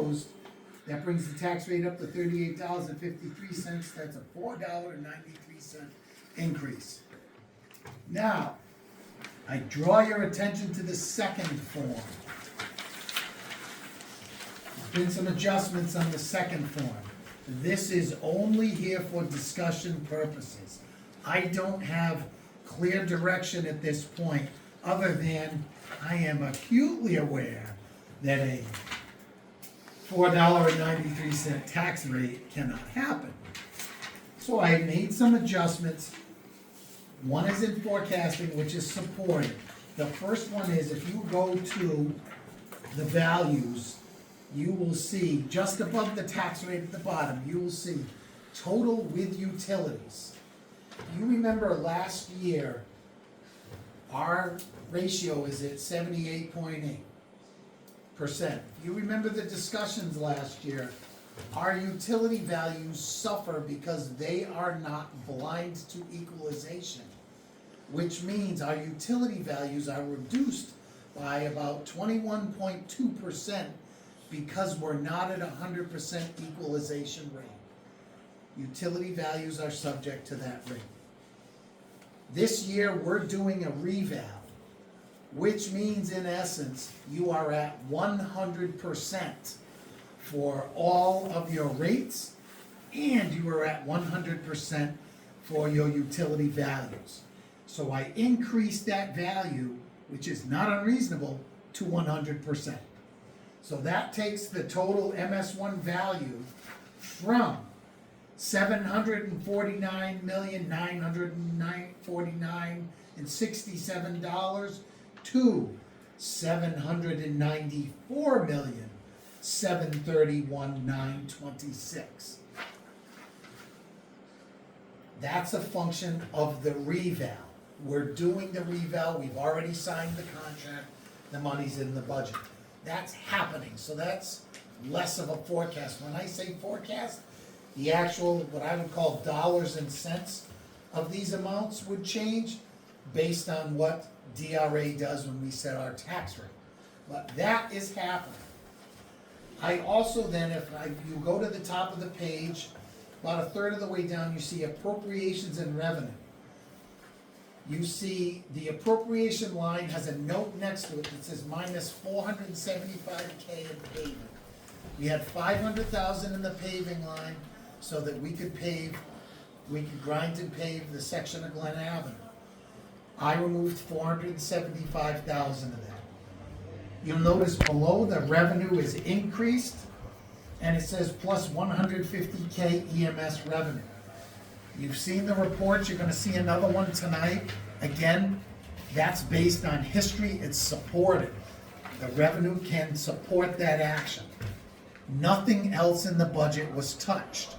proposed, that brings the tax rate up to $38.53. That's a $4.93 increase. Now, I draw your attention to the second form. There's been some adjustments on the second form. This is only here for discussion purposes. I don't have clear direction at this point, other than I am acutely aware that a $4.93 tax rate cannot happen. So I made some adjustments. One is in forecasting, which is supported. The first one is if you go to the values, you will see just above the tax rate at the bottom, you will see total with utilities. You remember last year, our ratio is at 78.8%. You remember the discussions last year, our utility values suffer because they are not blind to equalization, which means our utility values are reduced by about 21.2% because we're not at 100% equalization rate. Utility values are subject to that rate. This year, we're doing a reval, which means in essence, you are at 100% for all of your rates, and you are at 100% for your utility values. So I increased that value, which is not unreasonable, to 100%. So that takes the total MS1 value from $749,949,67 to $794,731,926. That's a function of the reval. We're doing the reval, we've already signed the contract, the money's in the budget. That's happening, so that's less of a forecast. When I say forecast, the actual, what I would call dollars and cents of these amounts would change based on what DRA does when we set our tax rate. But that is happening. I also then, you go to the top of the page, about a third of the way down, you see appropriations and revenue. You see the appropriation line has a note next to it that says minus $475K in paving. We had $500,000 in the paving line so that we could grind and pave the section of Glen Avenue. I removed $475,000 of that. You'll notice below the revenue is increased, and it says plus $150K EMS revenue. You've seen the reports, you're gonna see another one tonight. Again, that's based on history, it's supported. The revenue can support that action. Nothing else in the budget was touched.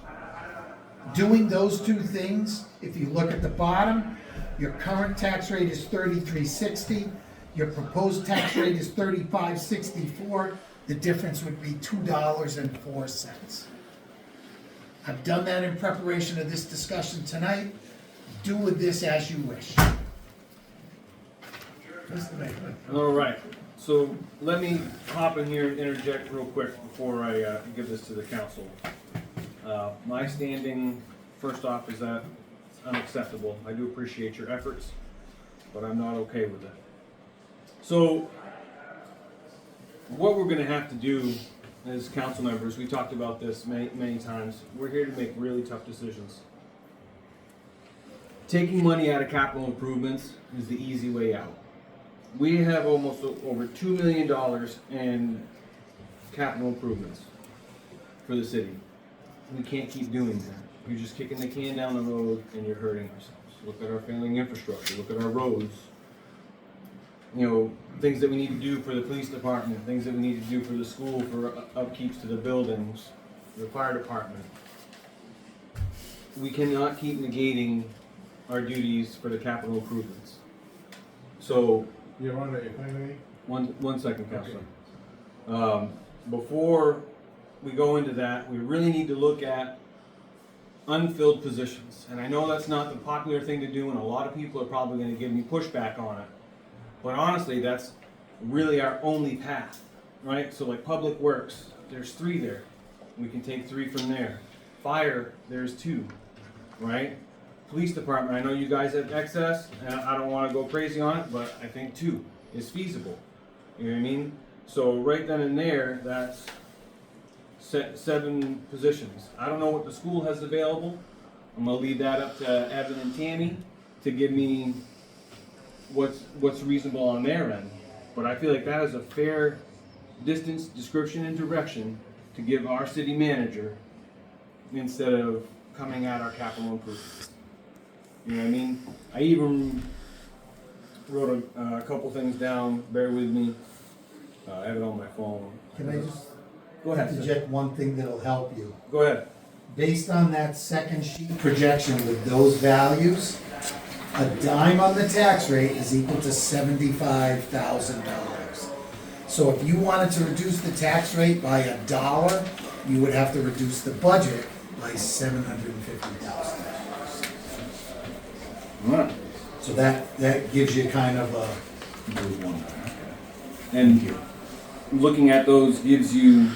Doing those two things, if you look at the bottom, your current tax rate is $33.60, your proposed tax rate is $35.64, the difference would be $2.04. I've done that in preparation of this discussion tonight. Do with this as you wish. All right, so let me hop in here and interject real quick before I give this to the council. My standing, first off, is that it's unacceptable. I do appreciate your efforts, but I'm not okay with it. So, what we're gonna have to do as council members, we talked about this many times, we're here to make really tough decisions. Taking money out of capital improvements is the easy way out. We have almost over $2 million in capital improvements for the city. We can't keep doing that. You're just kicking the can down the road and you're hurting ourselves. Look at our failing infrastructure, look at our roads. You know, things that we need to do for the police department, things that we need to do for the school, for upkeeps to the buildings, the fire department. We cannot keep negating our duties for the capital improvements. So, You want to explain one second, Councilor. Before we go into that, we really need to look at unfilled positions. And I know that's not the popular thing to do, and a lot of people are probably going to give me pushback on it. But honestly, that's really our only path, right? So like Public Works, there's 3 there. We can take 3 from there. Fire, there's 2, right? Police department, I know you guys have excess, and I don't wanna go crazy on it, but I think 2 is feasible. You know what I mean? So right then and there, that's 7 positions. I don't know what the school has available. I'm gonna leave that up to Evan and Tammy to give me what's reasonable on their end. But I feel like that is a fair distance, description, and direction to give our city manager instead of coming at our capital improvements. You know what I mean? I even wrote a couple things down, bear with me. I have it on my phone. Can I just Go ahead. interject one thing that'll help you? Go ahead. Based on that second sheet projection with those values, a dime on the tax rate is equal to $75,000. So if you wanted to reduce the tax rate by $1, you would have to reduce the budget by $750,000. All right. So that gives you kind of a, And looking at those gives you,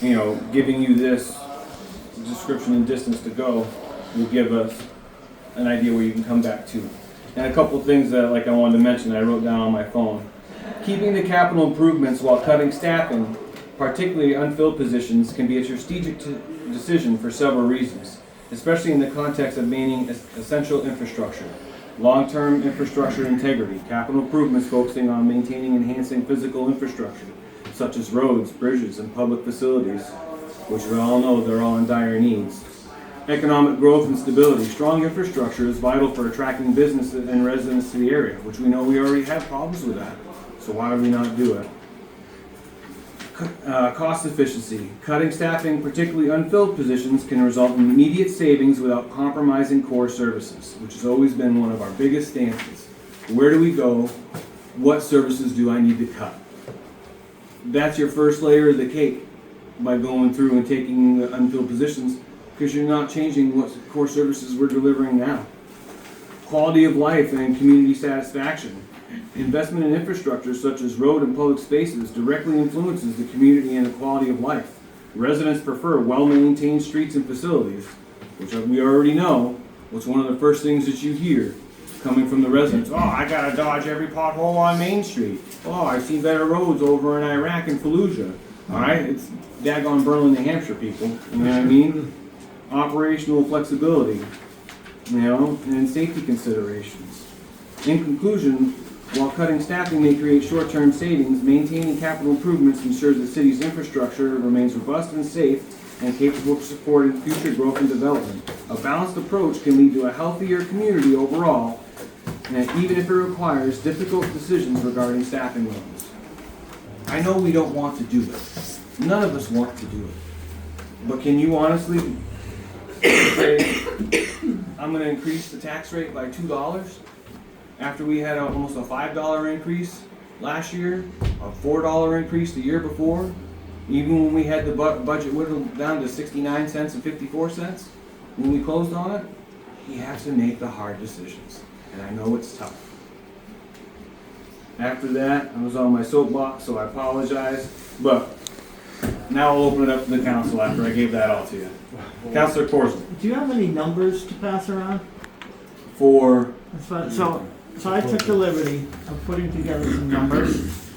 giving you this description and distance to go will give us an idea where you can come back to. And a couple of things that I wanted to mention I wrote down on my phone. Keeping the capital improvements while cutting staffing, particularly unfilled positions, can be a strategic decision for several reasons, especially in the context of maintaining essential infrastructure. Long-term infrastructure integrity, capital improvements focusing on maintaining and enhancing physical infrastructure, such as roads, bridges, and public facilities, which we all know they're all in dire needs. Economic growth and stability. Strong infrastructure is vital for attracting business and residents to the area, which we know we already have problems with that. So why would we not do it? Cost efficiency. Cutting staffing, particularly unfilled positions, can result in immediate savings without compromising core services, which has always been one of our biggest stances. Where do we go? What services do I need to cut? That's your first layer of the cake by going through and taking the unfilled positions, because you're not changing what core services we're delivering now. Quality of life and community satisfaction. Investment in infrastructure such as road and public spaces directly influences the community and the quality of life. Residents prefer well-maintained streets and facilities, which we already know was one of the first things that you hear coming from the residents. Oh, I gotta dodge every pothole on Main Street. Oh, I've seen better roads over in Iraq and Fallujah. All right, it's daggone Berlin, New Hampshire, people. You know what I mean? Operational flexibility, and safety considerations. In conclusion, while cutting staffing may create short-term savings, maintaining capital improvements ensures the city's infrastructure remains robust and safe and capable of supporting future growth and development. A balanced approach can lead to a healthier community overall, and even if it requires difficult decisions regarding staffing levels. I know we don't want to do it. None of us want to do it. But can you honestly say, I'm going to increase the tax rate by $2 after we had almost a $5 increase last year, a $4 increase the year before, even when we had the budget whittled down to 69 cents and 54 cents when we closed on it? You have to make the hard decisions, and I know it's tough. After that, I was on my soapbox, so I apologize, but now I'll open it up to the council after I gave that all to you. Councilor Corson. Do you have any numbers to pass around? For So I took the liberty of putting together some numbers,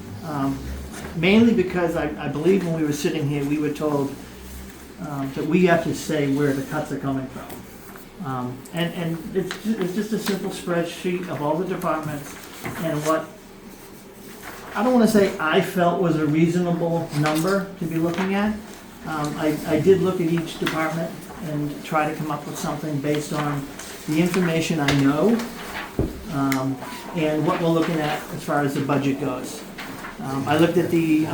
mainly because I believe when we were sitting here, we were told that we have to say where the cuts are coming from. And it's just a simple spreadsheet of all the departments and what, I don't want to say I felt was a reasonable number to be looking at. I did look at each department and try to come up with something based on the information I know, and what we're looking at as far as the budget goes. I looked at the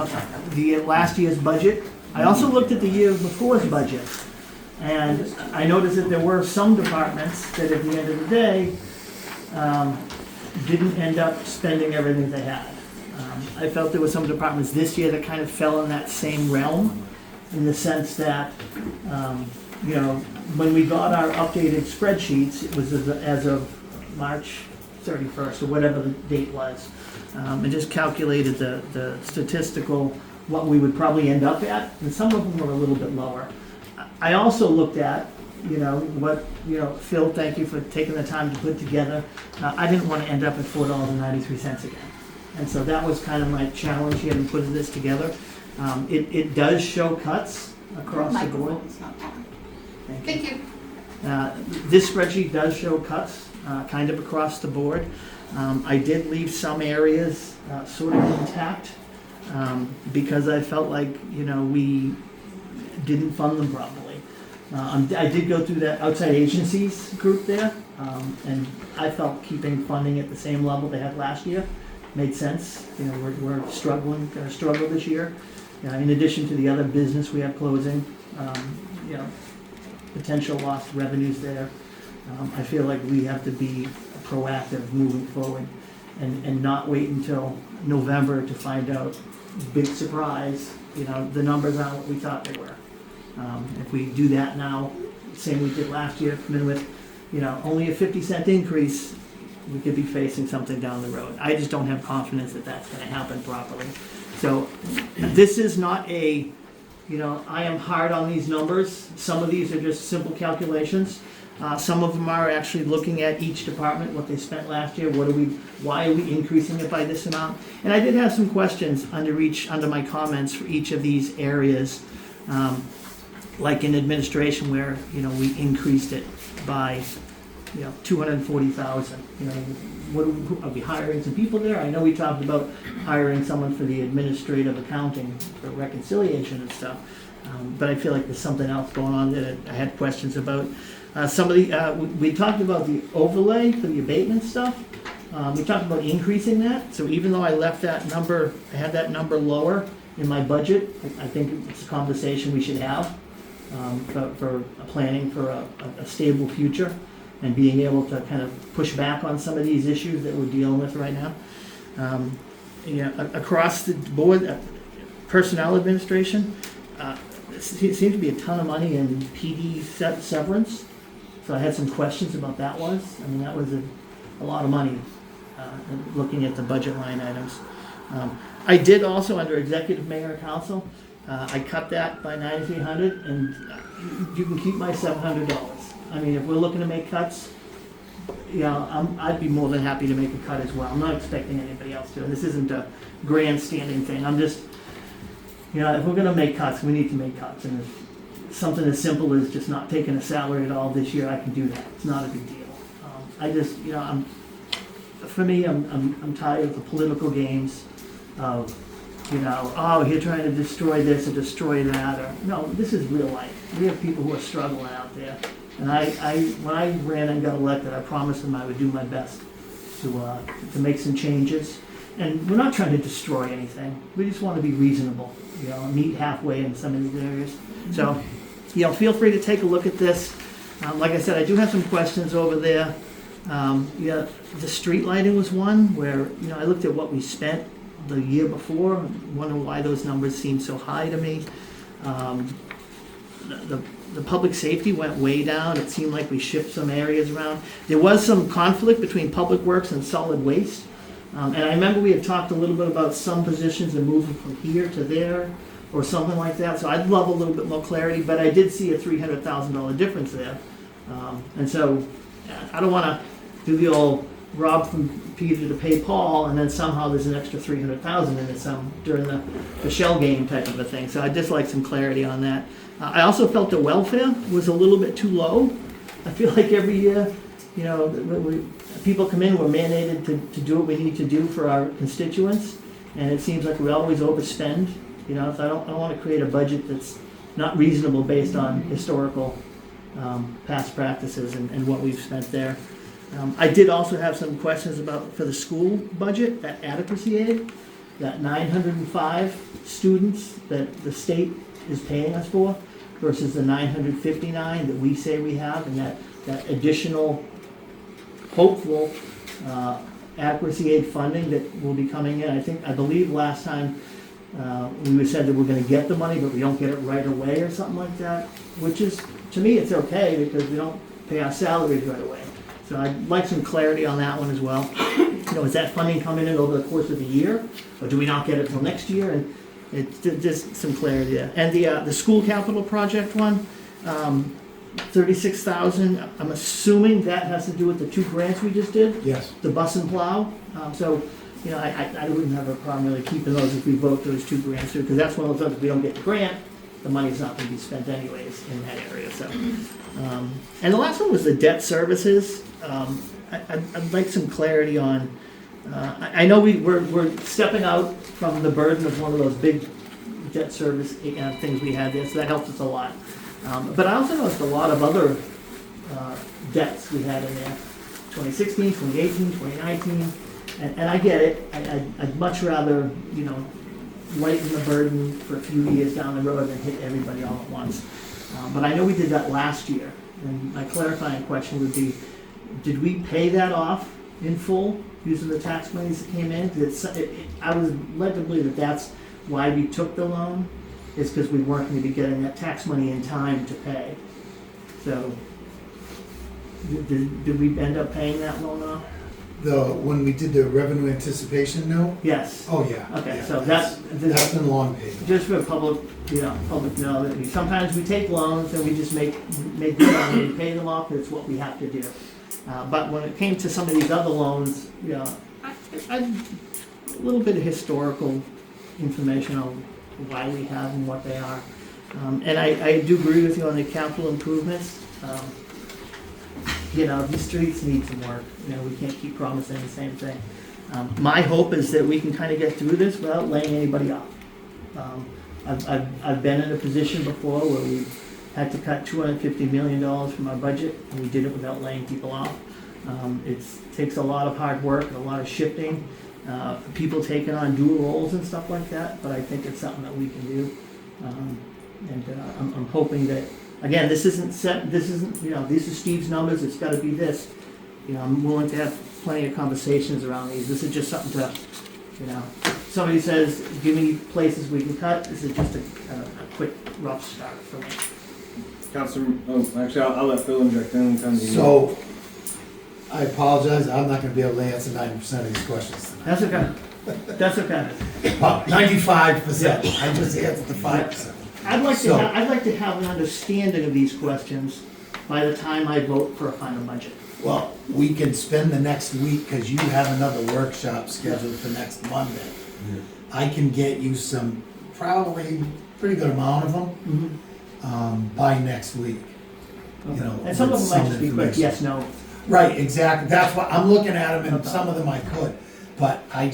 last year's budget. I also looked at the year before's budget. And I noticed that there were some departments that at the end of the day didn't end up spending everything they had. I felt there were some departments this year that kind of fell in that same realm, in the sense that, when we got our updated spreadsheets, it was as of March 31st, or whatever the date was, and just calculated the statistical what we would probably end up at, and some of them were a little bit lower. I also looked at, Phil, thank you for taking the time to put together. I didn't want to end up at $4.93 again. And so that was kind of my challenge here in putting this together. It does show cuts across the board. Microphone's not on. Thank you. Thank you. This spreadsheet does show cuts, kind of across the board. I did leave some areas sort of intact, because I felt like, we didn't fund them properly. I did go through that outside agencies group there, and I felt keeping funding at the same level they had last year made sense. We're struggling, gonna struggle this year. In addition to the other business we have closing, potential lost revenues there. I feel like we have to be proactive moving forward and not wait until November to find out, big surprise, the numbers aren't what we thought they were. If we do that now, same we did last year, come in with, only a 50-cent increase, we could be facing something down the road. I just don't have confidence that that's gonna happen properly. So this is not a, I am hard on these numbers. Some of these are just simple calculations. Some of them are actually looking at each department, what they spent last year, why are we increasing it by this amount? And I did have some questions under my comments for each of these areas. Like in administration where, we increased it by, $240,000. Are we hiring some people there? I know we talked about hiring someone for the administrative accounting for reconciliation and stuff. But I feel like there's something else going on that I had questions about. We talked about the overlay for the abatement stuff. We talked about increasing that. So even though I left that number, I had that number lower in my budget, I think it's a conversation we should have for planning for a stable future and being able to kind of push back on some of these issues that we're dealing with right now. Across the board, personnel administration, it seems to be a ton of money in PD severance. So I had some questions about that was. That was a lot of money, looking at the budget line items. I did also, under executive mayor and council, I cut that by $9,300, and you can keep my $700. If we're looking to make cuts, I'd be more than happy to make a cut as well. I'm not expecting anybody else to. This isn't a grandstanding thing. I'm just, if we're gonna make cuts, we need to make cuts. And if something as simple as just not taking a salary at all this year, I can do that. It's not a big deal. For me, I'm tired of the political games of, you're trying to destroy this or destroy that, or, no, this is real life. We have people who are struggling out there. And when I ran and got elected, I promised them I would do my best to make some changes. And we're not trying to destroy anything. We just want to be reasonable, meet halfway in some of these areas. So, feel free to take a look at this. Like I said, I do have some questions over there. The street lighting was one where, I looked at what we spent the year before, wonder why those numbers seem so high to me. The public safety went way down. It seemed like we shifted some areas around. There was some conflict between public works and solid waste. And I remember we had talked a little bit about some positions and moving from here to there or something like that. So I'd love a little bit more clarity, but I did see a $300,000 difference there. And so I don't want to do the old rob from Peter to pay Paul, and then somehow there's an extra $300,000 in it during the shell game type of a thing. So I'd just like some clarity on that. I also felt the welfare was a little bit too low. I feel like every year, people come in, we're mandated to do what we need to do for our constituents, and it seems like we always overspend. So I don't want to create a budget that's not reasonable based on historical past practices and what we've spent there. I did also have some questions for the school budget, that adequacy aid, that 905 students that the state is paying us for versus the 959 that we say we have, and that additional hopeful adequacy aid funding that will be coming in. I believe last time we said that we're going to get the money, but we don't get it right away or something like that, which is, to me, it's okay because we don't pay our salaries right away. So I'd like some clarity on that one as well. Is that funding coming in over the course of the year, or do we not get it till next year? And It's just some clarity there. And the school capital project one, 36,000, I'm assuming that has to do with the 2 grants we just did, Yes. the bus and plow. So, you know, I wouldn't have a problem really keeping those if we vote those 2 grants through, because that's one of those, if we don't get the grant, the money's not gonna be spent anyways in that area, so. And the last one was the debt services. I'd like some clarity on, I know we're stepping out from the burden of one of those big debt service things we had there, so that helps us a lot. But I also noticed a lot of other debts we had in there, 2016, 2018, 2019, and I get it. I'd much rather, you know, lighten the burden for a few years down the road than hit everybody all at once. But I know we did that last year, and my clarifying question would be, did we pay that off in full using the tax monies that came in? 'Cause I was led to believe that that's why we took the loan, is because we weren't going to be getting that tax money in time to pay. So, did we end up paying that loan off? When we did the revenue anticipation note? Yes. Oh, yeah. Okay, yeah, so that's been long paid. just for public, you know, public know that sometimes we take loans and we just make good on them and pay them off, it's what we have to do. But when it came to some of these other loans, you know, a little bit of historical information on why we have and what they are. And I do agree with you on the capital improvements. You know, these streets need some work, you know, we can't keep promising the same thing. My hope is that we can kind of get through this without laying anybody off. I've been in a position before where we had to cut $250 million from our budget, and we did it without laying people off. It takes a lot of hard work, a lot of shifting, people taking on dual roles and stuff like that, but I think it's something that we can do. I'm hoping that, again, this isn't, you know, these are Steve's numbers, it's gotta be this. You know, I'm willing to have plenty of conversations around these. This is just something to, you know, somebody says, give me places we can cut, this is just a quick, rough start for me. Councilor, actually, I'll let Phil inject in, come to you. So, I apologize, I'm not gonna be able to answer 90% of these questions tonight. That's okay, that's okay. 95%, I just answered the 5%. I'd like So- to have an understanding of these questions by the time I vote for a final budget. Well, we can spend the next week, cause you have another workshop scheduled for next Monday. I can get you some, probably pretty good amount of them, by next week. You know, And some of with them might just be quick, information. yes, no. Right, exactly, that's why, I'm looking at them, and some of them I could, but I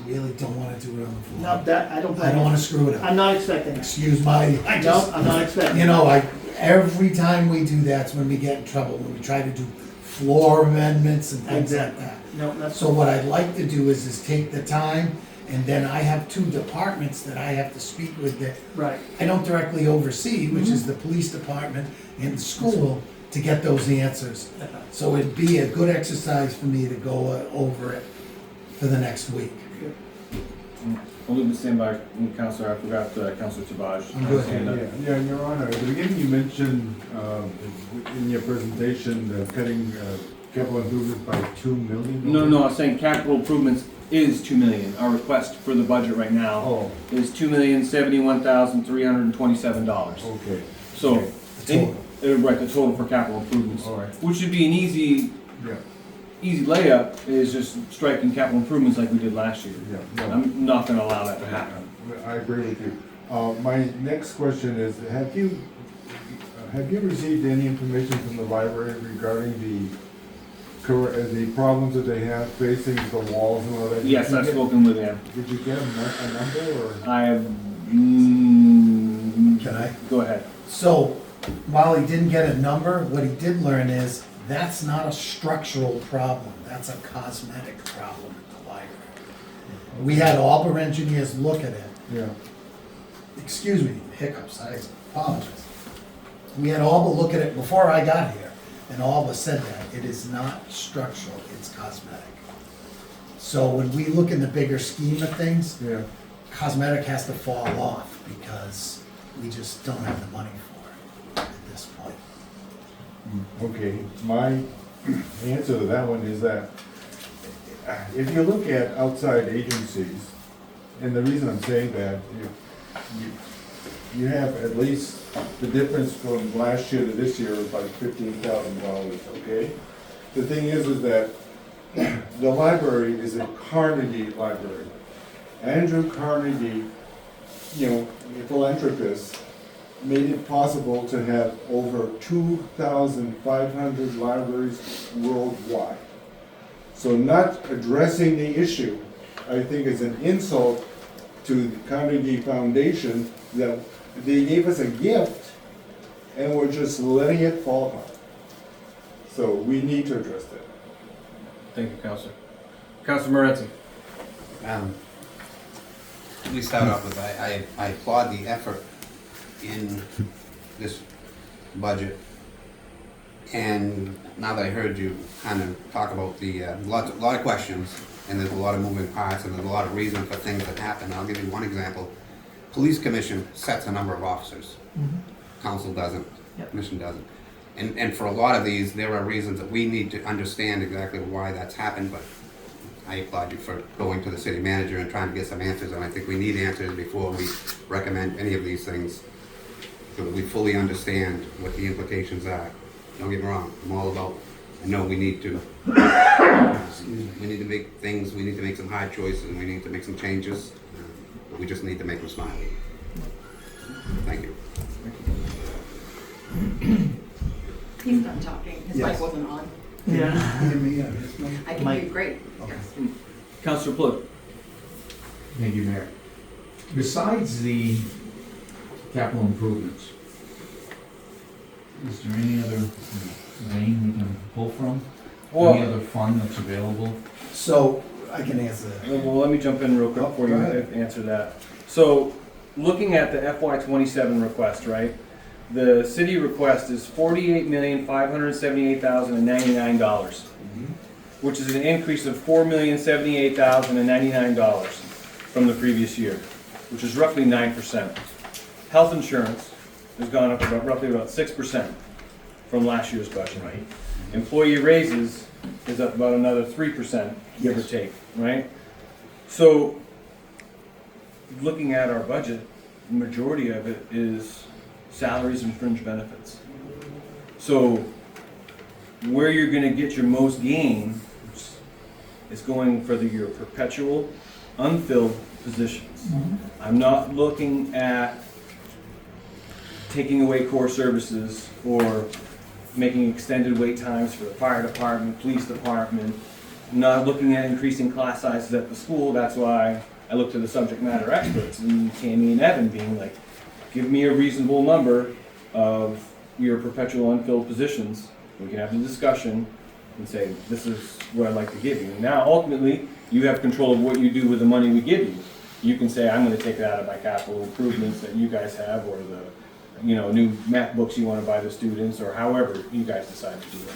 really don't wanna do it on the No, floor. that, I don't. I don't wanna screw it up. I'm not expecting it. Excuse my, No, I'm not expecting it. you know, every time we do that's when we get in trouble, when we try to do floor amendments and things like Exactly. that. No, that's. So what I'd like to do is take the time, and then I have 2 departments that I have to speak with that Right. I don't directly oversee, which is the police department and the school, to get those answers. So it'd be a good exercise for me to go over it for the next week. I'll leave the stand by, Councilor, I forgot Councilor Tabaj. I'm good. Yeah, Your Honor, at the beginning you mentioned, in your presentation, cutting, capital improvements by $2 million. No, I was saying capital improvements is $2 million. Our request for the budget right now Oh, is $2,071,327. okay, So, The total. right, the total for capital improvements, all right, which should be an easy layup, is just striking capital improvements like we did last year. no. I'm not gonna allow that to happen. I agree with you. My next question is, have you received any information from the library regarding the problems that they have facing the walls and all that? Yes, I've spoken with him. Did you get a number, or? I have, Can I? go ahead. So, while he didn't get a number, what he did learn is, that's not a structural problem, that's a cosmetic problem at the library. We had all our engineers look at it. Yeah, Excuse me, hiccups, I apologize. We had all but look at it before I got here, and all but said that, it is not structural, it's cosmetic. So when we look in the bigger scheme of things, yeah. cosmetic has to fall off, because we just don't have the money for it at this point. Okay, my answer to that one is that if you look at outside agencies, And the reason I'm saying that, you have at least the difference from last year to this year is like $15,000, okay? The thing is that the library is a Carnegie library. Andrew Carnegie, a philanthropist, made it possible to have over 2,500 libraries worldwide. So not addressing the issue, I think, is an insult to the Carnegie Foundation that they gave us a gift and we're just letting it fall apart. So we need to address that. Thank you, Counselor. Counselor Morenzi. Let me start off with, I applaud the effort in this budget. And now that I heard you kind of talk about the, lot of questions, and there's a lot of moving parts, and there's a lot of reason for things that happen. I'll give you one example. Police Commission sets a number of officers. Council doesn't, Yep. Commission doesn't. And for a lot of these, there are reasons that we need to understand exactly why that's happened, but I applaud you for going to the city manager and trying to get some answers, and I think we need answers before we recommend any of these things, so that we fully understand what the implications are. Don't get me wrong, I'm all about, I know we need to, we need to make things, we need to make some hard choices, and we need to make some changes, but we just need to make them smile. Thank you. He's done talking, his mic wasn't on. Yeah. I can Mike. hear you great. Counselor Plug. Thank you, Mayor. Besides the capital improvements, is there any other vein we can pull from? Any other fund that's available? So, I can answer that. Well, let me jump in real quick Oh, before go you ahead. answer that. So, looking at the FY27 request, right? The city request is $48,578,099, which is an increase of $4,078,099 from the previous year, which is roughly 9%. Health insurance has gone up roughly about 6% from last year's budget. Right. Employee raises is up about another 3%, give or Yes. take, right? So, looking at our budget, the majority of it is salaries and fringe benefits. So, where you're gonna get your most gain is going for your perpetual, unfilled positions. I'm not looking at taking away core services or making extended wait times for the fire department, police department. I'm not looking at increasing class sizes at the school. That's why I look to the subject matter experts, and Tammy and Evan being like, give me a reasonable number of your perpetual unfilled positions. We can have the discussion and say, this is what I'd like to give you. Now, ultimately, you have control of what you do with the money we give you. You can say, I'm gonna take that out of my capital improvements that you guys have, or the, new MacBooks you wanna buy the students, or however you guys decide to do it.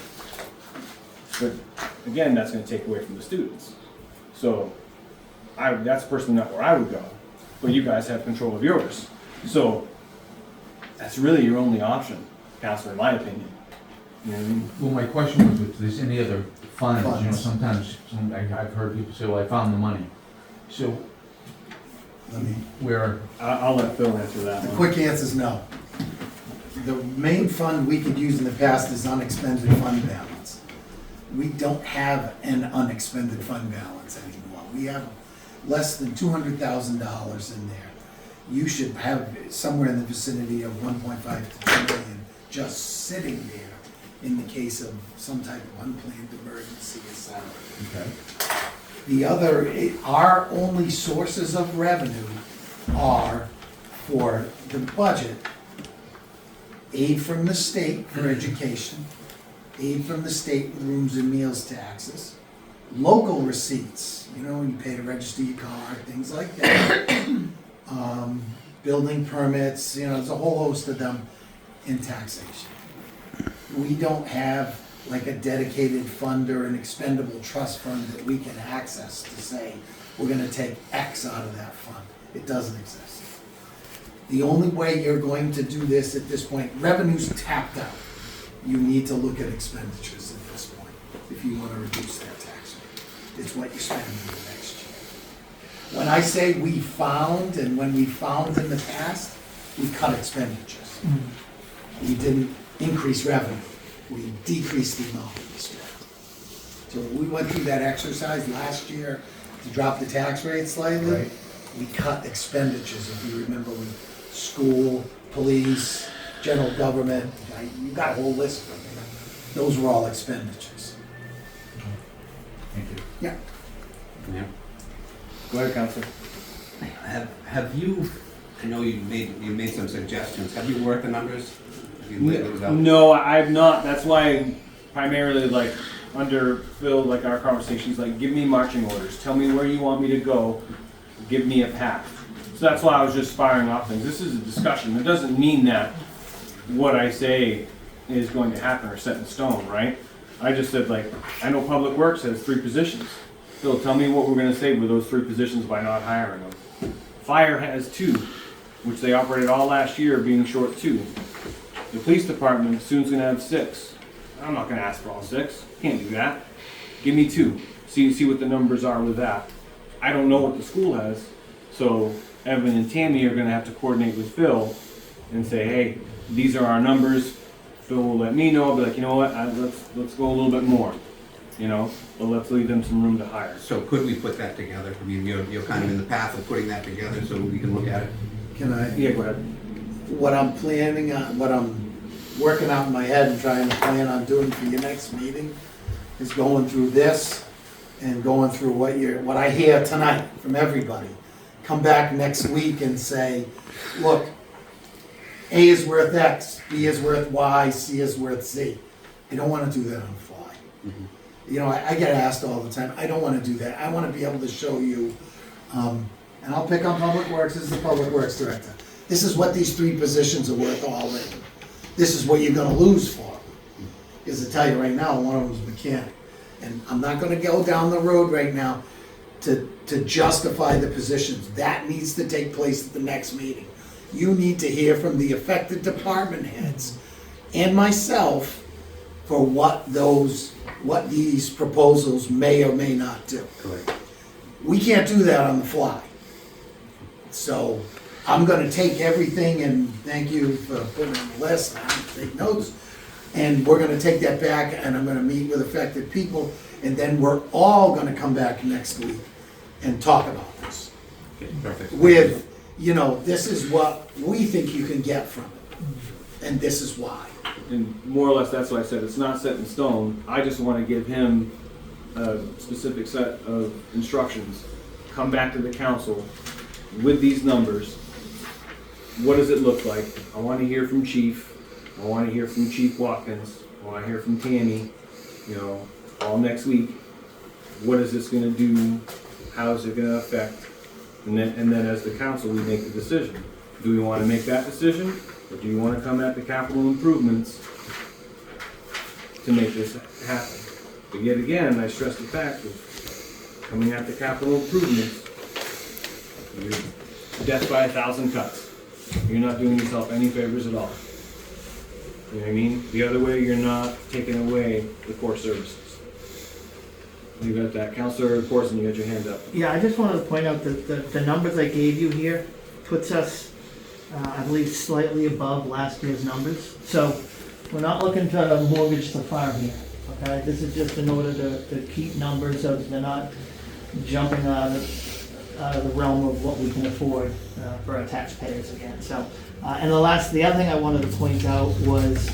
But again, that's gonna take away from the students. So, that's personally not where I would go, but you guys have control of yours. So, that's really your only option, Counselor, in my opinion. You know what I mean? Well, my question was if there's any other funds, Funds. sometimes I've heard people say, well, I found the money. So, where, I'll let Phil answer that The one. quick answer is no. The main fund we could use in the past is unexpended fund balance. We don't have an unexpended fund balance anymore. We have less than $200,000 in there. You should have somewhere in the vicinity of 1.5 to 2 million just sitting there in the case of some type of unplanned emergency or something. okay, Our only sources of revenue are for the budget, aid from the state for education, aid from the state with rooms and meals taxes, local receipts, you pay to register your car, things like that. Building permits, there's a whole host of them in taxation. We don't have like a dedicated fund or an expendable trust fund that we can access to say, we're gonna take X out of that fund. It doesn't exist. The only way you're going to do this at this point, revenue's tapped out. You need to look at expenditures at this point, if you wanna reduce that tax rate. It's what you spend in the next year. When I say we found, and when we found in the past, we cut expenditures. We didn't increase revenue, we decreased the amount we spent. So we went through that exercise last year to drop the tax rate slightly. Right. We cut expenditures, if you remember, school, police, general government, you got a whole list of them. Those were all expenditures. Thank you. Yeah. Yeah. Go ahead, Counselor. Have you, I know you made some suggestions, have you worked the numbers? Have you laid those out? No, I've not. That's why primarily like under Phil, like our conversations, like give me marching orders. Tell me where you want me to go. Give me a path. So that's why I was just firing off things. This is a discussion. It doesn't mean that what I say is going to happen or set in stone, right? I just said like, I know Public Works has 3 positions. Phil, tell me what we're gonna save with those 3 positions by not hiring them. Fire has 2, which they operated all last year being short 2. The police department soon's gonna have 6. I'm not gonna ask for all 6, can't do that. Give me 2, see what the numbers are with that. I don't know what the school has, so Evan and Tammy are gonna have to coordinate with Phil and say, hey, these are our numbers. Phil will let me know, I'll be like, you know what, let's go a little bit more, you know, but let's leave them some room to hire. So could we put that together? I mean, you're kind of in the path of putting that together so we can look at it. Can I? Yeah, go ahead. What I'm planning on, what I'm working out in my head and trying to plan on doing for your next meeting is going through this and going through what I hear tonight from everybody. Come back next week and say, look, A is worth X, B is worth Y, C is worth Z. I don't wanna do that on the fly. You know, I get asked all the time, I don't wanna do that. I wanna be able to show you, and I'll pick on Public Works as the Public Works Director. This is what these 3 positions are worth all in. This is what you're gonna lose for. Because I tell you right now, one of them's mechanic. And I'm not gonna go down the road right now to justify the positions. That needs to take place at the next meeting. You need to hear from the affected department heads and myself for what these proposals may or may not do. Correct. We can't do that on the fly. So I'm gonna take everything, and thank you for putting it on the list, I'm gonna take notes. And we're gonna take that back, and I'm gonna meet with affected people, and then we're all gonna come back next week and talk about this. Okay, perfect. With, you know, this is what we think you can get from it, and this is why. And more or less, that's what I said, it's not set in stone. I just wanna give him a specific set of instructions. Come back to the council with these numbers. What does it look like? I wanna hear from Chief. I wanna hear from Chief Watkins. I wanna hear from Tammy, you know, all next week. What is this gonna do? How is it gonna affect? And then as the council, we make the decision. Do we wanna make that decision? Or do you wanna come at the capital improvements to make this happen? But yet again, I stress the fact of coming at the capital improvements, you're death by 1,000 cuts. You're not doing yourself any favors at all. You know what I mean? The other way, you're not taking away the core services. You got that, Counselor Corson, you got your hand up. Yeah, I just wanted to point out that the numbers I gave you here puts us, I believe, slightly above last year's numbers. So we're not looking to mortgage the farm here, okay? This is just in order to keep numbers so that they're not jumping out of the realm of what we can afford for our taxpayers again. So, and the other thing I wanted to point out was,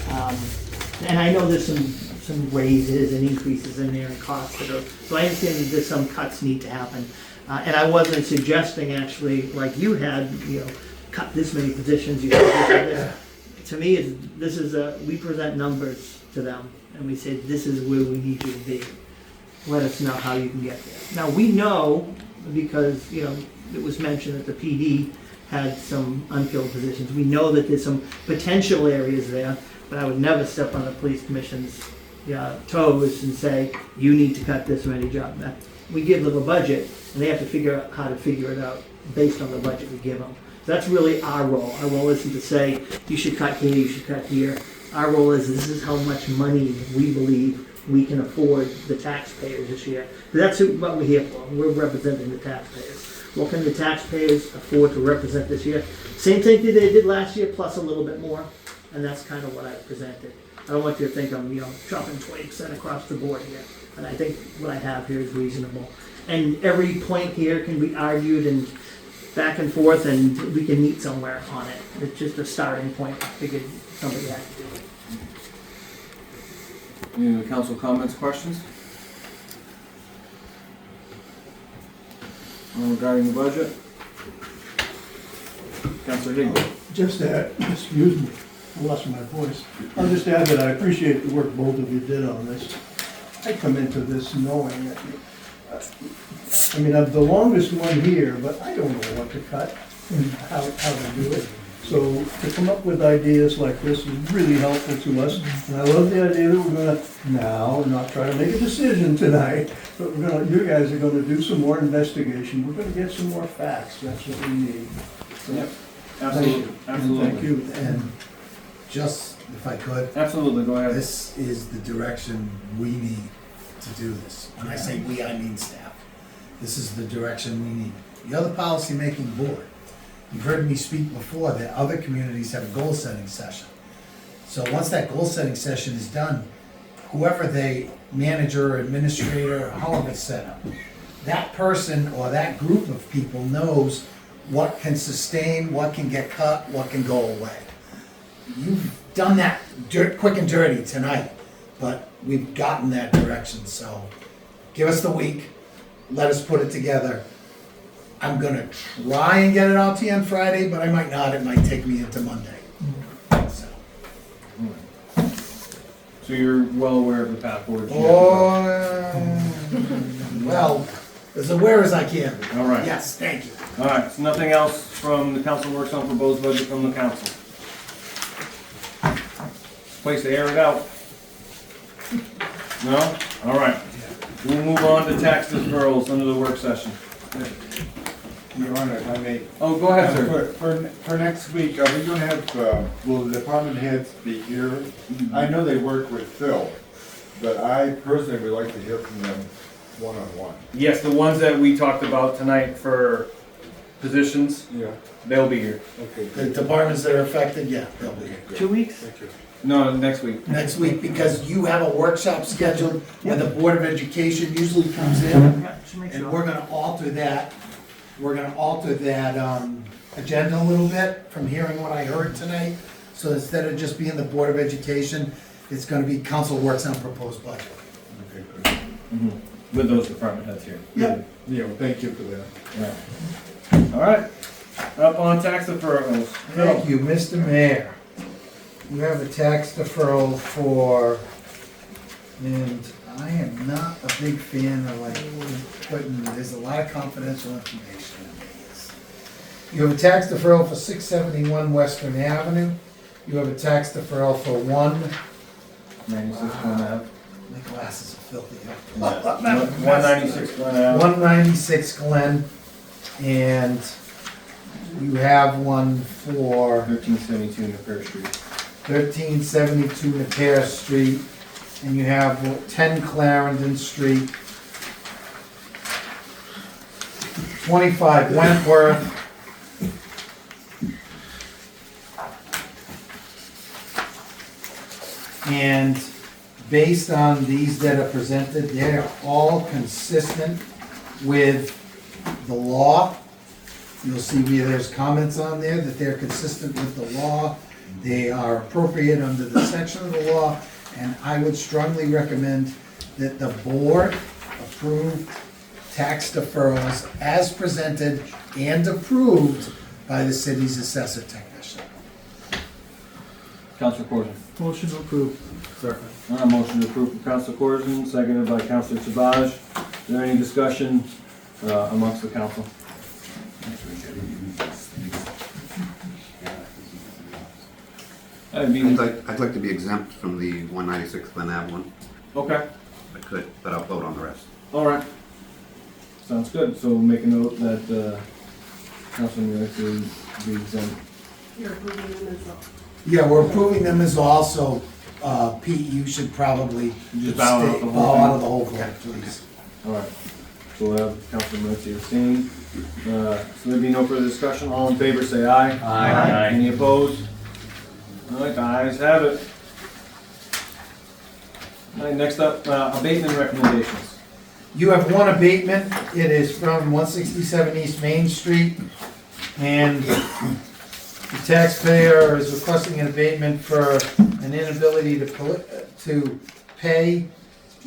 and I know there's some raises and increases in there and costs that are, so I understand that there's some cuts need to happen. And I wasn't suggesting actually, like you had, you know, cut this many positions, you got this and this. To me, we present numbers to them and we say, this is where we need you to be. Let us know how you can get there. Now, we know, because, you know, it was mentioned that the PD had some unfilled positions. We know that there's some potential areas there, but I would never step on the police commission's toes and say, you need to cut this many jobs. We give them a budget, and they have to figure out how to figure it out based on the budget we give them. So that's really our role. Our role isn't to say, you should cut here, you should cut here. Our role is, this is how much money we believe we can afford the taxpayers this year. That's what we're here for. We're representing the taxpayers. what can the taxpayers afford to represent this year? Same thing that they did last year, plus a little bit more, and that's kind of what I presented. I don't want you to think I'm, chopping 20% across the board here, and I think what I have here is reasonable. And every point here can be argued and back and forth, and we can meet somewhere on it. It's just a starting point. I figured somebody had to do it. Any other council comments, questions? Regarding the budget? Councilor Higbee. Just that, excuse me, I lost my voice. I'll just add that I appreciate the work both of you did on this. I come into this knowing that, I'm the longest one here, but I don't know what to cut and how to do it. So to come up with ideas like this is really helpful to us. And I love the idea that we're gonna now not try to make a decision tonight, but you guys are gonna do some more investigation. We're gonna get some more facts. That's what we need. So, Yep. thank Absolutely, you. absolutely. Thank you. And just, if I could, Absolutely, go ahead. this is the direction we need to do this. When I say we, I mean staff. This is the direction we need. You're the policy-making board. You've heard me speak before that other communities have a goal-setting session. So once that goal-setting session is done, whoever they manager, administrator, however it's set up, that person or that group of people knows what can sustain, what can get cut, what can go away. You've done that quick and dirty tonight, but we've gotten that direction, so give us the week, let us put it together. I'm gonna try and get it out to you on Friday, but I might not, it might take me into Monday. So, So you're well aware of the path forward? well, as aware as I can be. All right. Yes, thank you. All right, so nothing else from the council works on proposed budget from the council? Place to air it out? No? All right. We'll move on to tax deferrals under the work session. Your Honor, if I may. Oh, go ahead, sir. For next week, are we gonna have, will the department heads be here? I know they work with Phil, but I personally would like to hear from them one-on-one. Yes, the ones that we talked about tonight for positions, Yeah, they'll be here. okay, The good. departments that are affected, yeah, they'll be here. 2 weeks? Thank you. No, next week. Next week, because you have a workshop scheduled where the Board of Education usually comes in, Yeah, just make and sure. we're gonna alter that, agenda a little bit from hearing what I heard tonight. So instead of just being the Board of Education, it's gonna be council works on proposed budget. Okay, good. With those department heads here. Yep. Yeah, well, thank you for that. Yeah. All right, up on tax deferrals. Thank you, Mr. Mayor. You have a tax deferral for, and I am not a big fan of putting, there's a lot of confidential information in these. You have a tax deferral for 671 Western Avenue. You have a tax deferral for 96 Glen Ave. my glasses are filthy. 196 Glen Ave. 196 Glen, and you have one for 1372 Napier Street. 1372 Napier Street, and you have 10 Clarendon Street, 25 Wentworth, and based on these that are presented, they're all consistent with the law. You'll see where there's comments on there that they're consistent with the law. They are appropriate under the section of the law, and I would strongly recommend that the board approve tax deferrals as presented and approved by the city's assessor technician. Councilor Corzine. Motion approved. Motion to approve from Councilor Corzine, seconded by Councilor Sabaj. Is there any discussion amongst the council? I'd like to be exempt from the 196 Glen Ave one, Okay, if I could, but I'll vote on the rest. all right. Sounds good, so we'll make a note that Councilman would like to be exempt. You're approving them as well. Yeah, we're approving them as also, Pete, you should probably Just bow out the whole bow out of thing. the whole vote, please. All right. So we'll have Councilor Morency abstain. So there be no further discussion, all in favor say aye. Aye. Any opposed? All right, the ayes have it. All right, next up, abatement recommendations. You have one abatement, it is from 167 East Main Street, and the taxpayer is requesting an abatement for an inability to pay,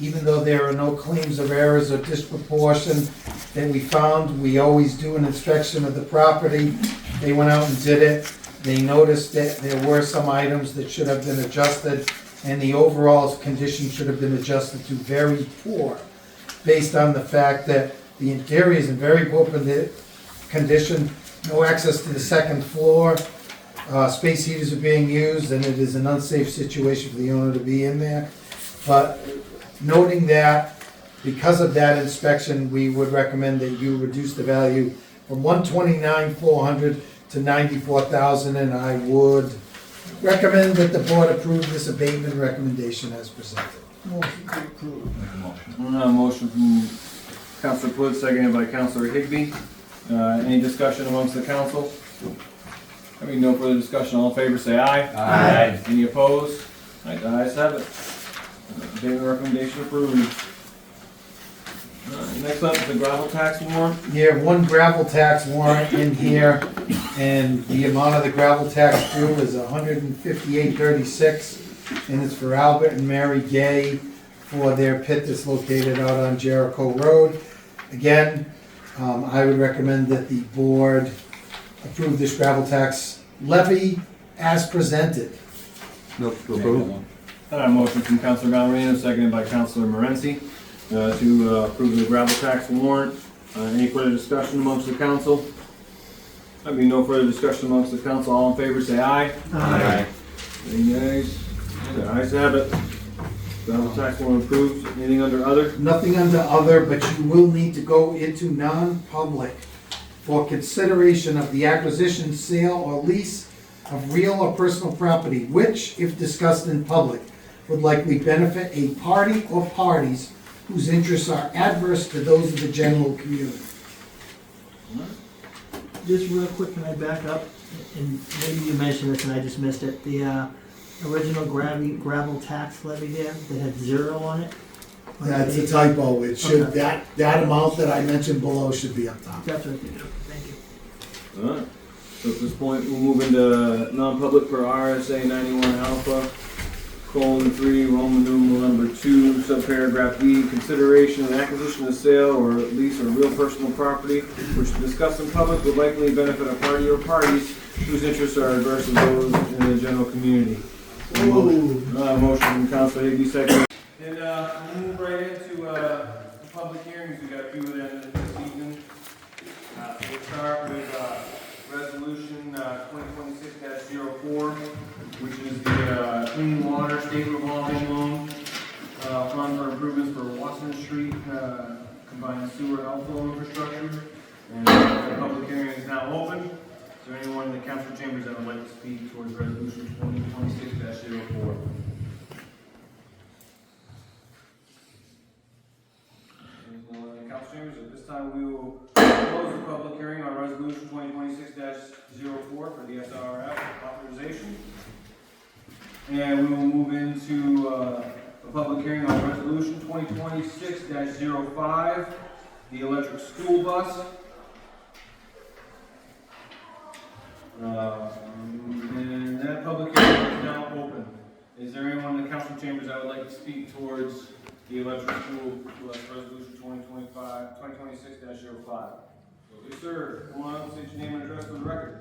even though there are no claims of errors or disproportion that we found. We always do an inspection of the property. They went out and did it. They noticed that there were some items that should have been adjusted, and the overall condition should have been adjusted to very poor, based on the fact that the interior is in very poor condition, no access to the second floor, space heaters are being used, and it is an unsafe situation for the owner to be in there. But noting that, because of that inspection, we would recommend that you reduce the value from $129,400 to $94,000, and I would recommend that the board approve this abatement recommendation as presented. Motion to approve. Make a motion. Motion from Councilor Put, seconded by Councilor Higbee. Any discussion amongst the council? Having no further discussion, all in favor say aye. Aye. Any opposed? All right, the ayes have it. Abatement recommendation approved. Next up is the gravel tax warrant. You have one gravel tax warrant in here, and the amount of the gravel tax due is $158.36, and it's for Albert and Mary Gay for their pit that's located out on Jericho Road. Again, I would recommend that the board approve this gravel tax levy as presented. Motion from Councilor Valerino, seconded by Councilor Morency, to approve the gravel tax warrant. Any further discussion amongst the council? Having no further discussion amongst the council, all in favor say aye. Aye. Any nays? The ayes have it. Gravel tax warrant approved. Anything under other? Nothing under other, but you will need to go into non-public for consideration of the acquisition, sale, or lease of real or personal property, which, if discussed in public, would likely benefit a party or parties whose interests are adverse to those of the general community. Just real quick, can I back up? And maybe you mentioned this and I just missed it. The original gravel tax levy there that had 0 on it? That's a typo, it should, Okay. that amount that I mentioned below should be up top. That's what I did. Thank you. Alright, so at this point, we'll move into non-public for RSA 91 Alpha, :3, Roman numeral number 2, subparagraph B, consideration and acquisition of sale or lease of real personal property, which discussed in public would likely benefit a party or parties whose interests are adverse to those in the general community. Motion from Councilor Higbee, second. And we'll move right into the public hearings. We got a few of them this evening. We'll start with resolution 2026-04, which is the clean water state revolving loan fund for improvements for Watson Street combined sewer outflow infrastructure. And the public hearing is now open. Is there anyone in the council chambers that would like to speak towards resolution 2026-04? Council chambers, at this time we will close the public hearing on resolution 2026-04 for the SRF Authorization. And we will move into a public hearing on resolution 2026-05, the electric school bus. And that public hearing is now open. Is there anyone in the council chambers that would like to speak towards the electric school bus resolution 2026-05? Yes, sir. Come on up, state your name and address for the record.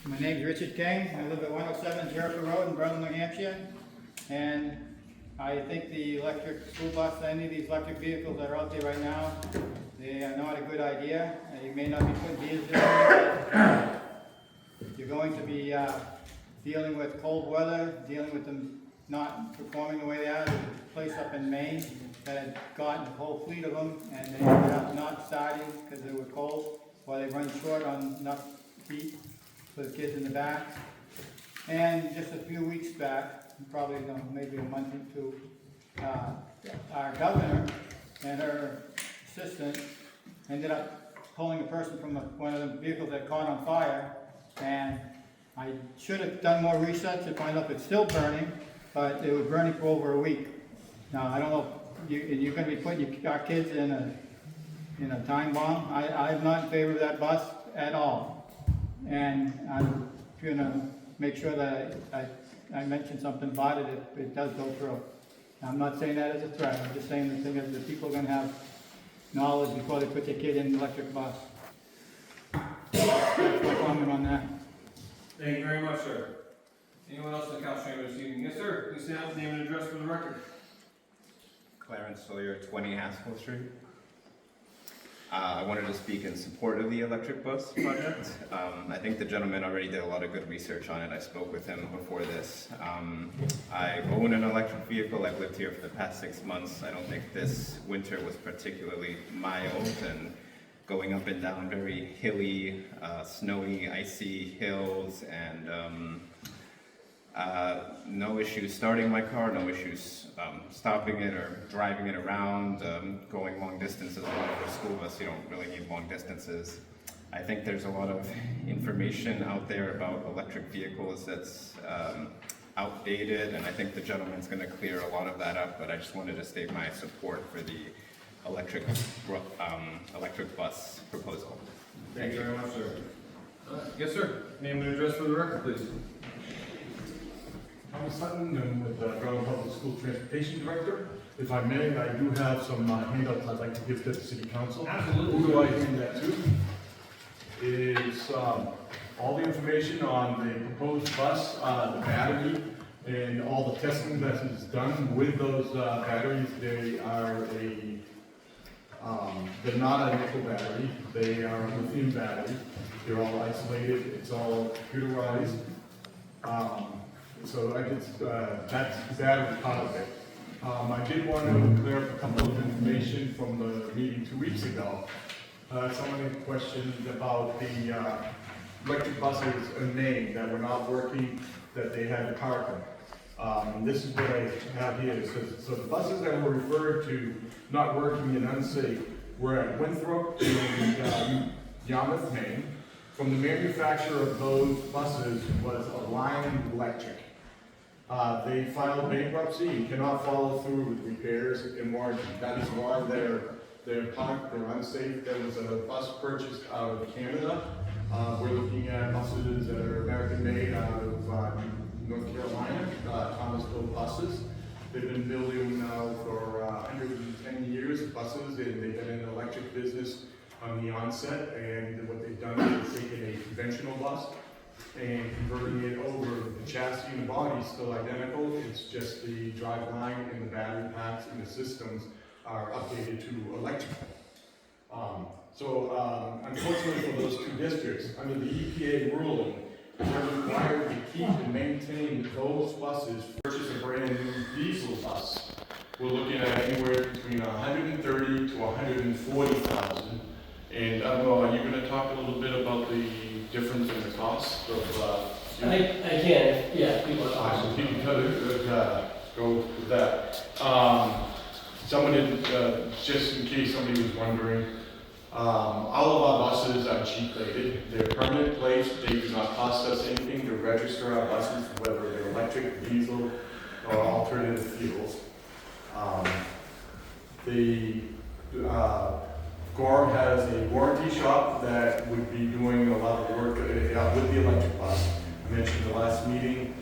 My name's Richard King. I live at 107 Jericho Road in Berlin, New Hampshire. And I think the electric school bus, any of these electric vehicles that are out there right now, they are not a good idea. You may not be putting diesel in it, but you're going to be dealing with cold weather, dealing with them not performing the way they are. There's a place up in Maine that had gotten a whole fleet of them, and they ended up not starting because they were cold, or they run short on enough heat for the kids in the back. And just a few weeks back, probably maybe a month or two, our governor and her assistant ended up pulling a person from one of the vehicles that caught on fire. And I should have done more research to find out if it's still burning, but it was burning for over a week. Now, I don't know, you're gonna be putting our kids in a time bomb? I'm not in favor of that bus at all. And I'm gonna make sure that I mention something about it if it does go through. I'm not saying that as a threat, I'm just saying the thing is that people are gonna have knowledge before they put their kid in an electric bus. That's my comment on that. Thank you very much, sir. Anyone else in the council chamber this evening? Yes, sir. Please stand up, name and address for the record. Clarence Sawyer, 20 Haskell Street. I wanted to speak in support of the electric bus project. I think the gentleman already did a lot of good research on it. I spoke with him before this. I own an electric vehicle. I've lived here for the past 6 months. I don't think this winter was particularly mild, and going up and down very hilly, snowy, icy hills, and no issues starting my car, no issues stopping it or driving it around, going long distances. A lot of the school bus, you don't really need long distances. I think there's a lot of information out there about electric vehicles that's outdated, and I think the gentleman's going to clear a lot of that up, but I just wanted to state my support for the electric bus proposal. Thank you very much, sir. Yes, sir. Name and address for the record, please. Thomas Sutton, I'm with the Groton Public School Transportation Director. If I may, I do have some handouts I'd like to give to the City Council. Absolutely. Who do I hand that to? Is all the information on the proposed bus, the battery, and all the testing that is done with those batteries. They are they're not a nickel battery. They are a lithium battery. They're all isolated. It's all computerized. So I just, that is part of it. I did want to clear up a couple of information from the meeting 2 weeks ago. Someone had questioned about the electric buses, a name that were not working, that they had to park them. This is what I have here. It says, so the buses that were referred to not working and unsafe were at Winthrop and Yarmouth, Maine. From the manufacturer of those buses was Alliant Electric. They filed bankruptcy and cannot follow through with repairs and warranty. That is why they're parked, they're unsafe. There was a bus purchased out of Canada. We're looking at buses that are American made out of North Carolina, Thomasville buses. They've been building now for 110 years buses, and they've been in the electric business on the onset. And what they've done is taken a conventional bus and converting it over. The chassis and the body is still identical. It's just the drive line and the battery packs and the systems are updated to electric. Unfortunately for those two districts, under the EPA ruling, they're required to keep and maintain those buses. Purchase a brand new diesel bus. We're looking at anywhere between 130 to 140,000. And I don't know, are you going to talk a little bit about the difference in the cost of? I can, yeah, people are Awesome. awesome. Can you go with that? Someone did, just in case somebody was wondering, all of our buses are G plated. They're permanent plates. They do not cost us anything to register our buses, whether they're electric, diesel, or alternative fuels. Gorham has a warranty shop that would be doing a lot of work with the electric bus. I mentioned the last meeting,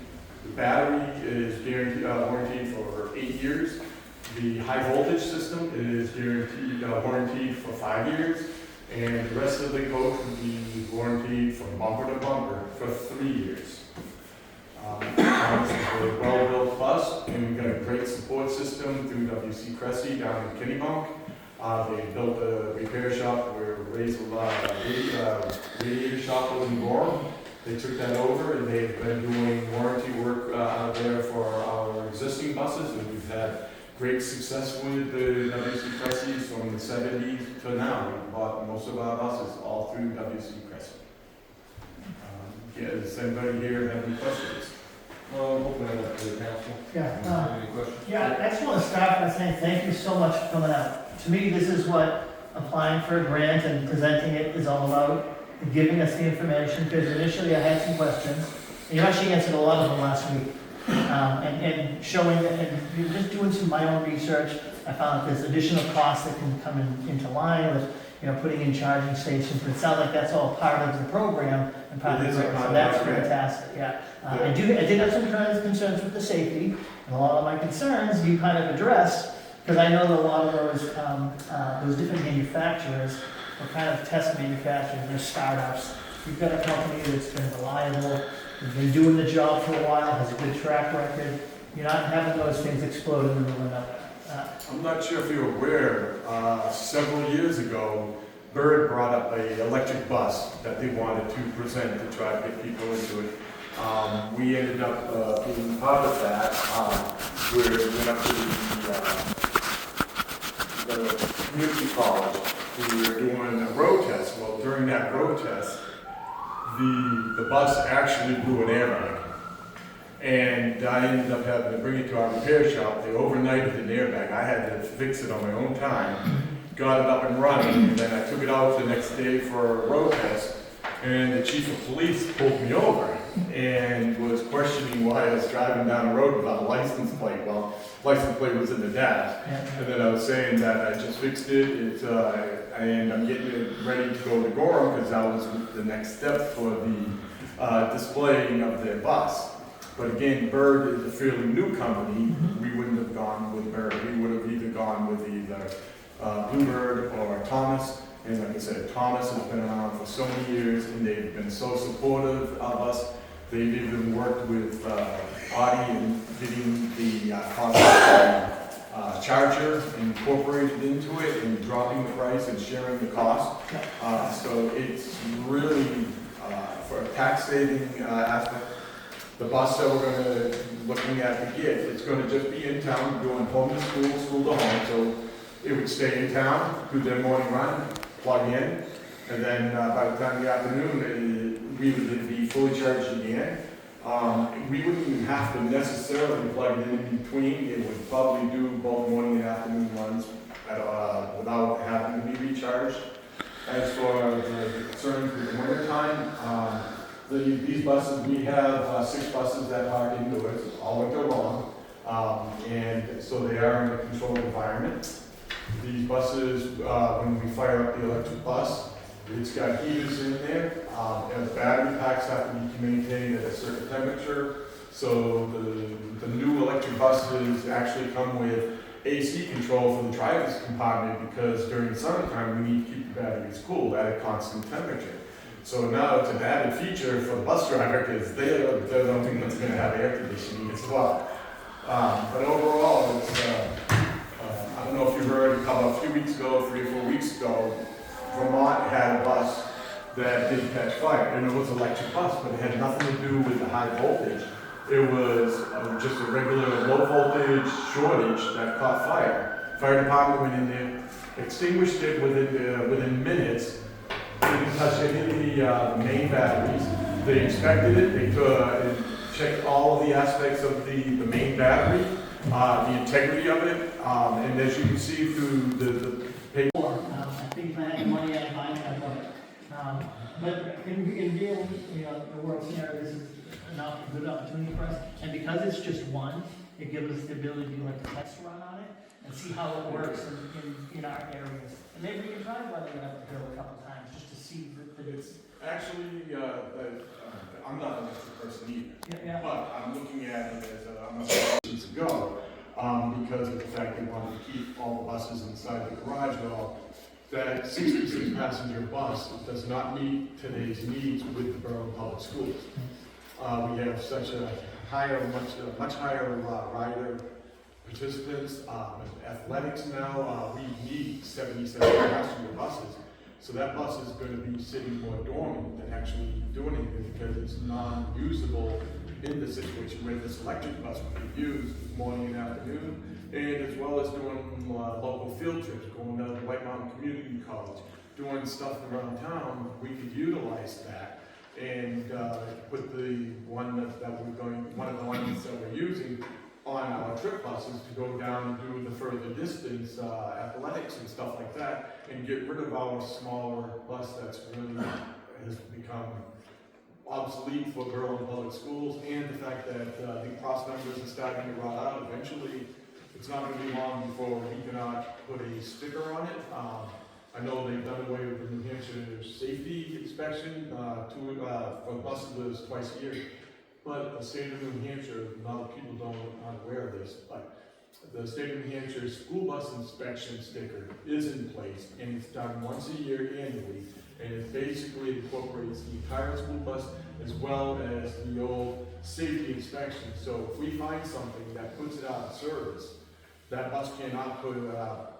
the battery is guaranteed, warranted for 8 years. The high voltage system is guaranteed, warranted for 5 years. And the rest of the coach would be warranted from bumper to bumper for 3 years. It's a well-built bus, and we've got a great support system through W.C. Cressy down in Kennebunk. They built a repair shop where radiator shop was in Gorham. They took that over, and they've been doing warranty work out there for our existing buses, and we've had great success with the W.C. Cressys from the 70s to now. We bought most of our buses all through W.C. Cressy. Does anybody here have any questions? Open it up to the council. Yeah, Any questions? yeah, I just want to start by saying thank you so much for coming out. to me, this is what applying for a grant and presenting it is all about, giving us the information, because initially I had some questions, and you actually answered a lot of them last week. And showing that, and just doing some of my own research, I found that there's additional costs that can come into line with, putting in charging stations, but it sounds like that's all part of the program and part of the grant, so that's fantastic, yeah. I did have some kind of concerns with the safety, and a lot of my concerns you kind of addressed, because I know that a lot of those different manufacturers are kind of test manufacturers, they're startups. You've got a company that's been reliable, has been doing the job for a while, has a good track record. You're not having those things explode in the middle of nowhere. I'm not sure if you're aware, several years ago, Bird brought up an electric bus that they wanted to present to try to get people into it. We ended up being part of that, where we went up to the community college. We were doing a road test. Well, during that road test, the bus actually blew an airbag. And I ended up having to bring it to our repair shop. They overnighted an airbag. I had to fix it on my own time. Got it up and running, and then I took it out the next day for a road test. And the chief of police pulled me over and was questioning why I was driving down the road without a license plate. Well, license plate was in the dash. And then I was saying that I just fixed it. And I'm getting it ready to go to Gorham because that was the next step for the displaying of their bus. But again, Bird is a fairly new company. We wouldn't have gone with Bird. We would have either gone with either Bluebird or Thomas. And like I said, Thomas has been around for so many years, and they've been so supportive of us. They've even worked with Audi in getting the cost of the charger incorporated into it and dropping the price and sharing the cost. So it's really, for a tax saving aspect, the bus that we're looking at to get, it's going to just be in town, doing home to school, school to home. So it would stay in town, do their morning run, plug in, and then by the time of the afternoon, we would be fully charged again. We wouldn't even have to necessarily plug it in between. It would probably do both morning and afternoon runs without having to be recharged. As for the concerns with the winter time, these buses, we have 6 buses that park indoors all winter long, and so they are in a controlled environment. These buses, when we fire up the electric bus, it's got heaters in there, and the battery packs have to be maintained at a certain temperature. So the new electric buses actually come with AC control for the driver's compartment because during the summertime we need to keep the batteries cool at a constant temperature. So now it's an added feature for the bus driver because they don't think it's going to have air conditioning as well. But overall, it's, I don't know if you heard a few weeks ago, 3 or 4 weeks ago, Vermont had a bus that didn't catch fire, and it was an electric bus, but it had nothing to do with the high voltage. It was just a regular low voltage shortage that caught fire. Fire department went in there, extinguished it within minutes. Didn't touch any of the main batteries. They inspected it. They checked all of the aspects of the main battery, the integrity of it, and as you can see through the paper. I think I had money out of mine, I love it. But in real, the world scenario, this is a good opportunity for us. And because it's just one, it gives us the ability to do like a test run on it and see how it works in our areas. And maybe we can try running it up the hill a couple times just to see that it's. Actually, I'm not an electric person either, but I'm looking at it as I'm not to go because of the fact they wanted to keep all the buses inside the garage. Well, that 66 passenger bus does not meet today's needs with the Berlin Public Schools. We have such a much higher rider participants. Athletics now, we need 77 passenger buses. So that bus is going to be sitting more dormant than actually doing anything because it's non-usable in the situation where this electric bus would be used morning and afternoon, and as well as doing local field trips, going to the White Mountain Community College, doing stuff around town. We could utilize that and put the one of the ones that we're using on our trip buses to go down and do the further distance, athletics and stuff like that, and get rid of our smaller bus that's really has become obsolete for Berlin public schools, and the fact that the cross members are starting to rot out. Eventually, it's not going to be long before we cannot put a sticker on it. I know they've done away with the New Hampshire safety inspection for buses twice a year. But the state of New Hampshire, a lot of people aren't aware of this, but the state of New Hampshire school bus inspection sticker is in place, and it's done once a year annually, and it basically incorporates the entire school bus as well as the old safety inspection. So if we find something that puts it out of service, that bus cannot put a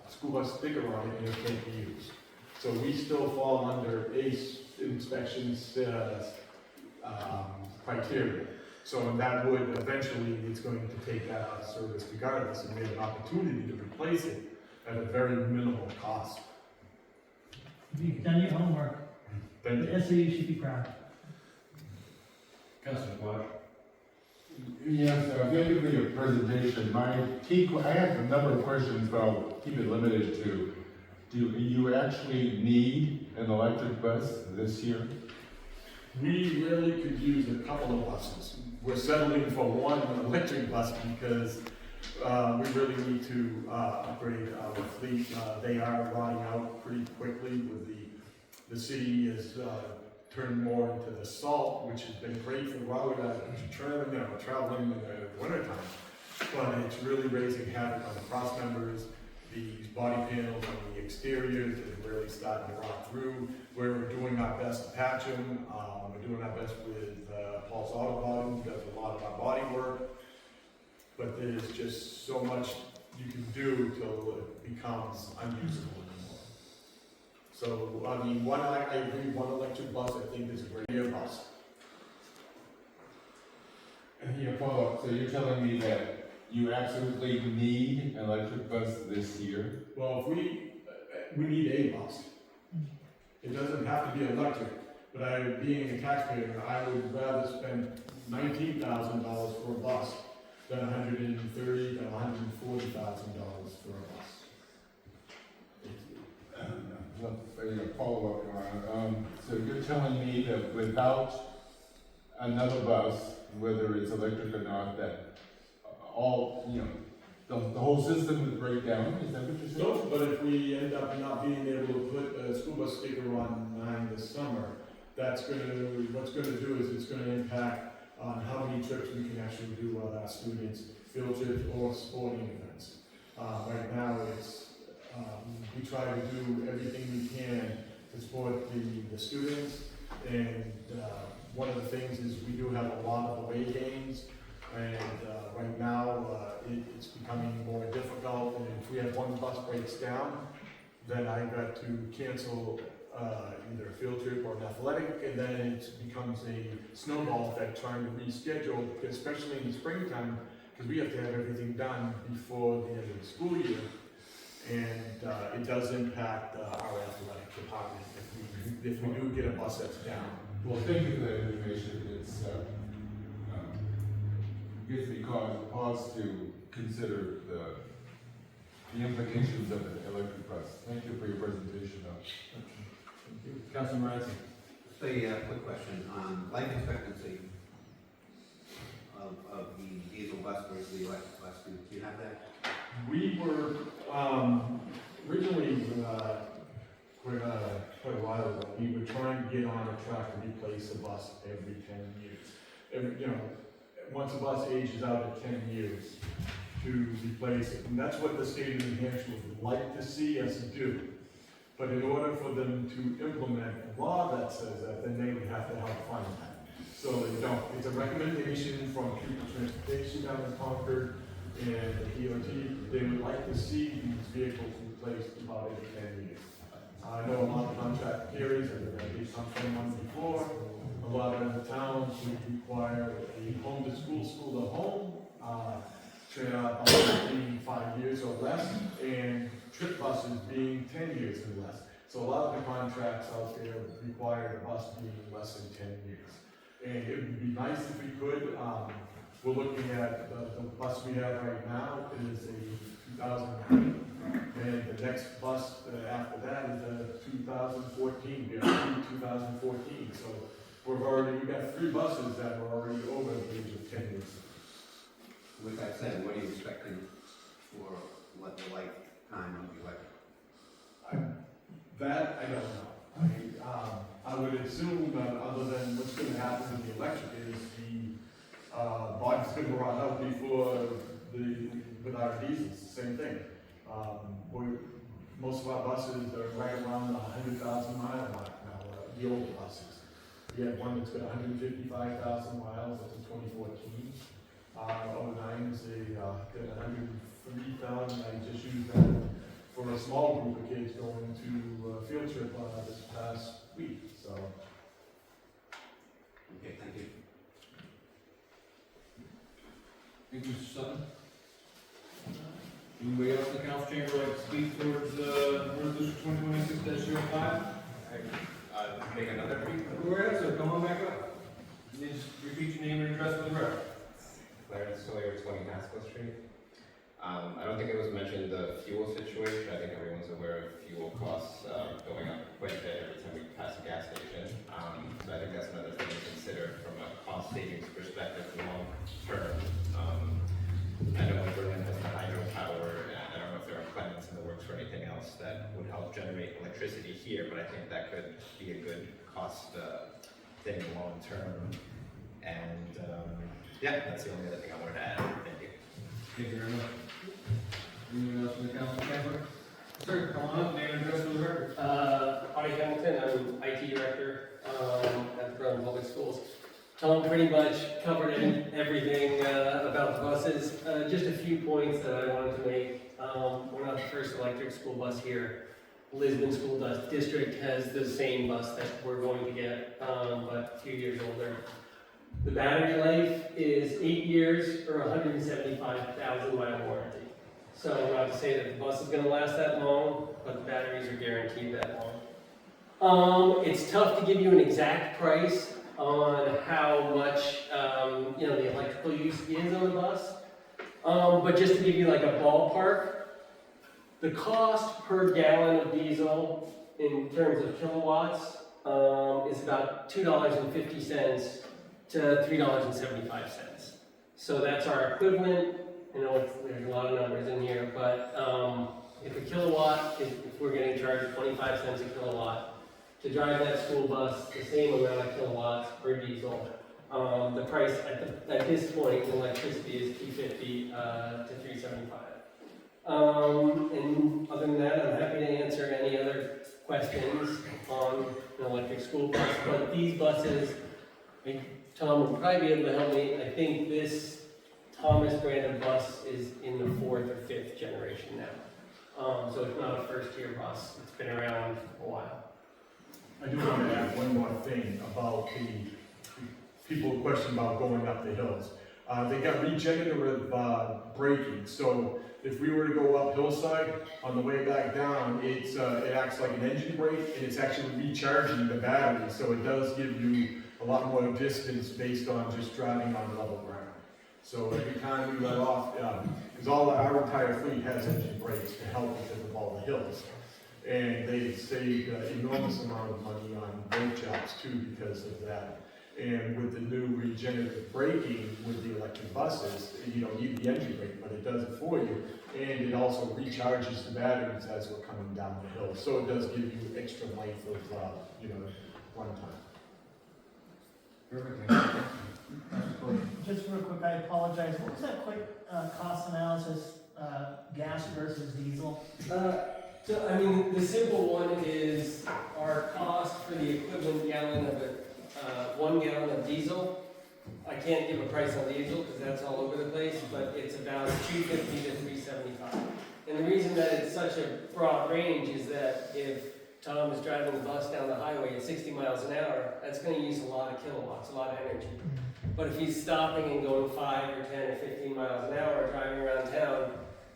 school bus sticker on it, and it can't be used. So we still fall under ACE inspections criteria. So that would eventually, it's going to take that out of service regardless, and we have an opportunity to replace it at a very minimal cost. You've done your homework. Thank The you. SAU should be proud. Councilor Clark? Yes, thank you for your presentation. I have a number of questions, but I'll keep it limited to, do you actually need an electric bus this year? We really could use a couple of buses. We're settling for one electric bus because we really need to upgrade our fleet. They are rotting out pretty quickly with the city has turned more into the salt, which has been great for road traveling in the wintertime. But it's really raising havoc on the cross members. These body panels on the exteriors is really starting to rot through. We're doing our best to patch them. We're doing our best with Paul's Auto Body, who does a lot of our body work. But there's just so much you can do till it becomes unusable anymore. So, I mean, I agree, one electric bus I think is a great bus. And your follow-up, so you're telling me that you absolutely need an electric bus this year? Well, if we need a bus. It doesn't have to be electric, but being a taxpayer, I would rather spend $19,000 for a bus than $130,000 to $140,000 for a bus. Follow-up, so you're telling me that without another bus, whether it's electric or not, that the whole system would break down, is that what you're saying? No, but if we end up not being able to put a school bus sticker on mine this summer, what's gonna do is it's gonna impact on how many trips we can actually do with our students, field trips or sporting events. Right now, we try to do everything we can to support the students, and one of the things is we do have a lot of away games, and right now it's becoming more difficult, and if we have one bus breaks down, then I got to cancel either a field trip or an athletic, and then it becomes a snowball effect trying to reschedule, especially in the springtime, because we have to have everything done before the end of the school year. And it does impact our athletic department if we do get a bus that's down. Well, thank you for that information. It's gives me pause to consider the implications of an electric bus. Thank you for your presentation, though. Councilor Moranci? Just a quick question on life expectancy of the diesel bus versus the electric bus. Do you have that? We were originally, quite a while ago, we were trying to get on a track to replace a bus every 10 years. Once a bus ages out at 10 years, to replace it. And that's what the state of New Hampshire would like to see us do. But in order for them to implement a law that says that, then they would have to help fund that. So they don't. It's a recommendation from People Transportation down in Concord and the DOT. They would like to see these vehicles replaced about every 10 years. I know a lot of contract carriers, and there may be something on before. A lot of the towns would require a home to school, school to home, being 5 years or less, and trip buses being 10 years or less. So a lot of the contracts out there require the bus being less than 10 years. And it would be nice if we could, we're looking at, the bus we have right now is a 2009, and the next bus after that is a 2014, we have 2014, so we've got 3 buses that are already over the age of 10 years. With that said, what are you expecting for what the lifetime of the electric? That, I don't know. I would assume that other than what's gonna happen with the electric is the, body's gonna run out before with our diesels, same thing. Most of our buses are right around the 100,000 mile mark now, the older buses. We have one that's got 155,000 miles, that's a 2014. 09 is got 103,000, I just used that for a small group of kids going to a field trip this past week, so. Okay, thank you. Thank you, Mr. Sutton. Anybody else in the council chamber like to speak towards, resolution 2026-05? Make another brief. Go ahead, sir, come on back up. Just repeat your name and address for the record. Clarence Sawyer, 20 Haskell Street. I don't think it was mentioned the fuel situation. I think everyone's aware of fuel costs going up quite a bit every time we pass a gas station. So I think that's another thing to consider from a cost savings perspective long term. I know Berlin has the hydropower, and I don't know if there are plans in the works for anything else that would help generate electricity here, but I think that could be a good cost thing long term. And yeah, that's the only other thing I wanted to add. Thank you. Thank you very much. Anyone else in the council chamber? Sir, come on up, name and address for the record. Audie Hamilton, I'm IT director at the Berlin Public Schools. Tom pretty much covered everything about the buses. Just a few points that I wanted to make. We're not the first electric school bus here. Lisbon School District has the same bus that we're going to get, but a few years older. The battery life is 8 years or 175,000 mile warranty. So not to say that the bus is going to last that long, but the batteries are guaranteed that long. It's tough to give you an exact price on how much the electrical use is on the bus, but just to give you like a ballpark, the cost per gallon of diesel in terms of kilowatts is about $2.50 to $3.75. So that's our equivalent. I know there's a lot of numbers in here, but if a kilowatt, if we're getting charged 25 cents a kilowatt to drive that school bus, the same amount of kilowatts per diesel, the price at this point in electricity is $2.50 to $3.75. And other than that, I'm happy to answer any other questions on an electric school bus. But these buses, Tom will probably be able to help me. I think this Thomas brand of bus is in the 4th or 5th generation now. So it's not a first-year bus. It's been around a while. I do want to add one more thing about the people who question about going up the hills. They got regenerative braking, so if we were to go up hillside, on the way back down, it acts like an engine brake, and it's actually recharging the battery, so it does give you a lot more distance based on just driving on level ground. So every time we let off, because our entire fleet has engine brakes to help us with all the hills. And they saved an enormous amount of money on brake jobs too because of that. And with the new regenerative braking with the electric buses, you don't need the engine brake, but it does it for you. And it also recharges the batteries as we're coming down the hill. So it does give you extra length of, run time. Perfect. Just real quick, I apologize, what was that quick cost analysis, gas versus diesel? So, I mean, the simple one is our cost for the equivalent gallon of 1 gallon of diesel. I can't give a price on diesel because that's all over the place, but it's about $2.50 to $3.75. And the reason that it's such a broad range is that if Tom is driving the bus down the highway at 60 miles an hour, that's going to use a lot of kilowatts, a lot of energy. But if he's stopping and going 5 or 10 or 15 miles an hour driving around town,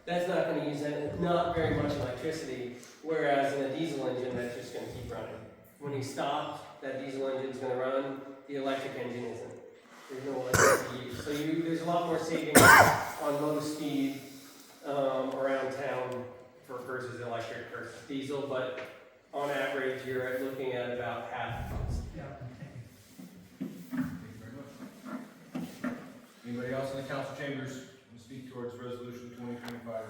that's not going to use not very much electricity, whereas in a diesel engine, that's just going to keep running. When you stop, that diesel engine is going to run, the electric engine isn't. There's no electricity use. So there's a lot more savings on low speed around town versus electric versus diesel, but on average, you're looking at about half the cost. Anybody else in the council chambers want to speak towards resolution 2026-05?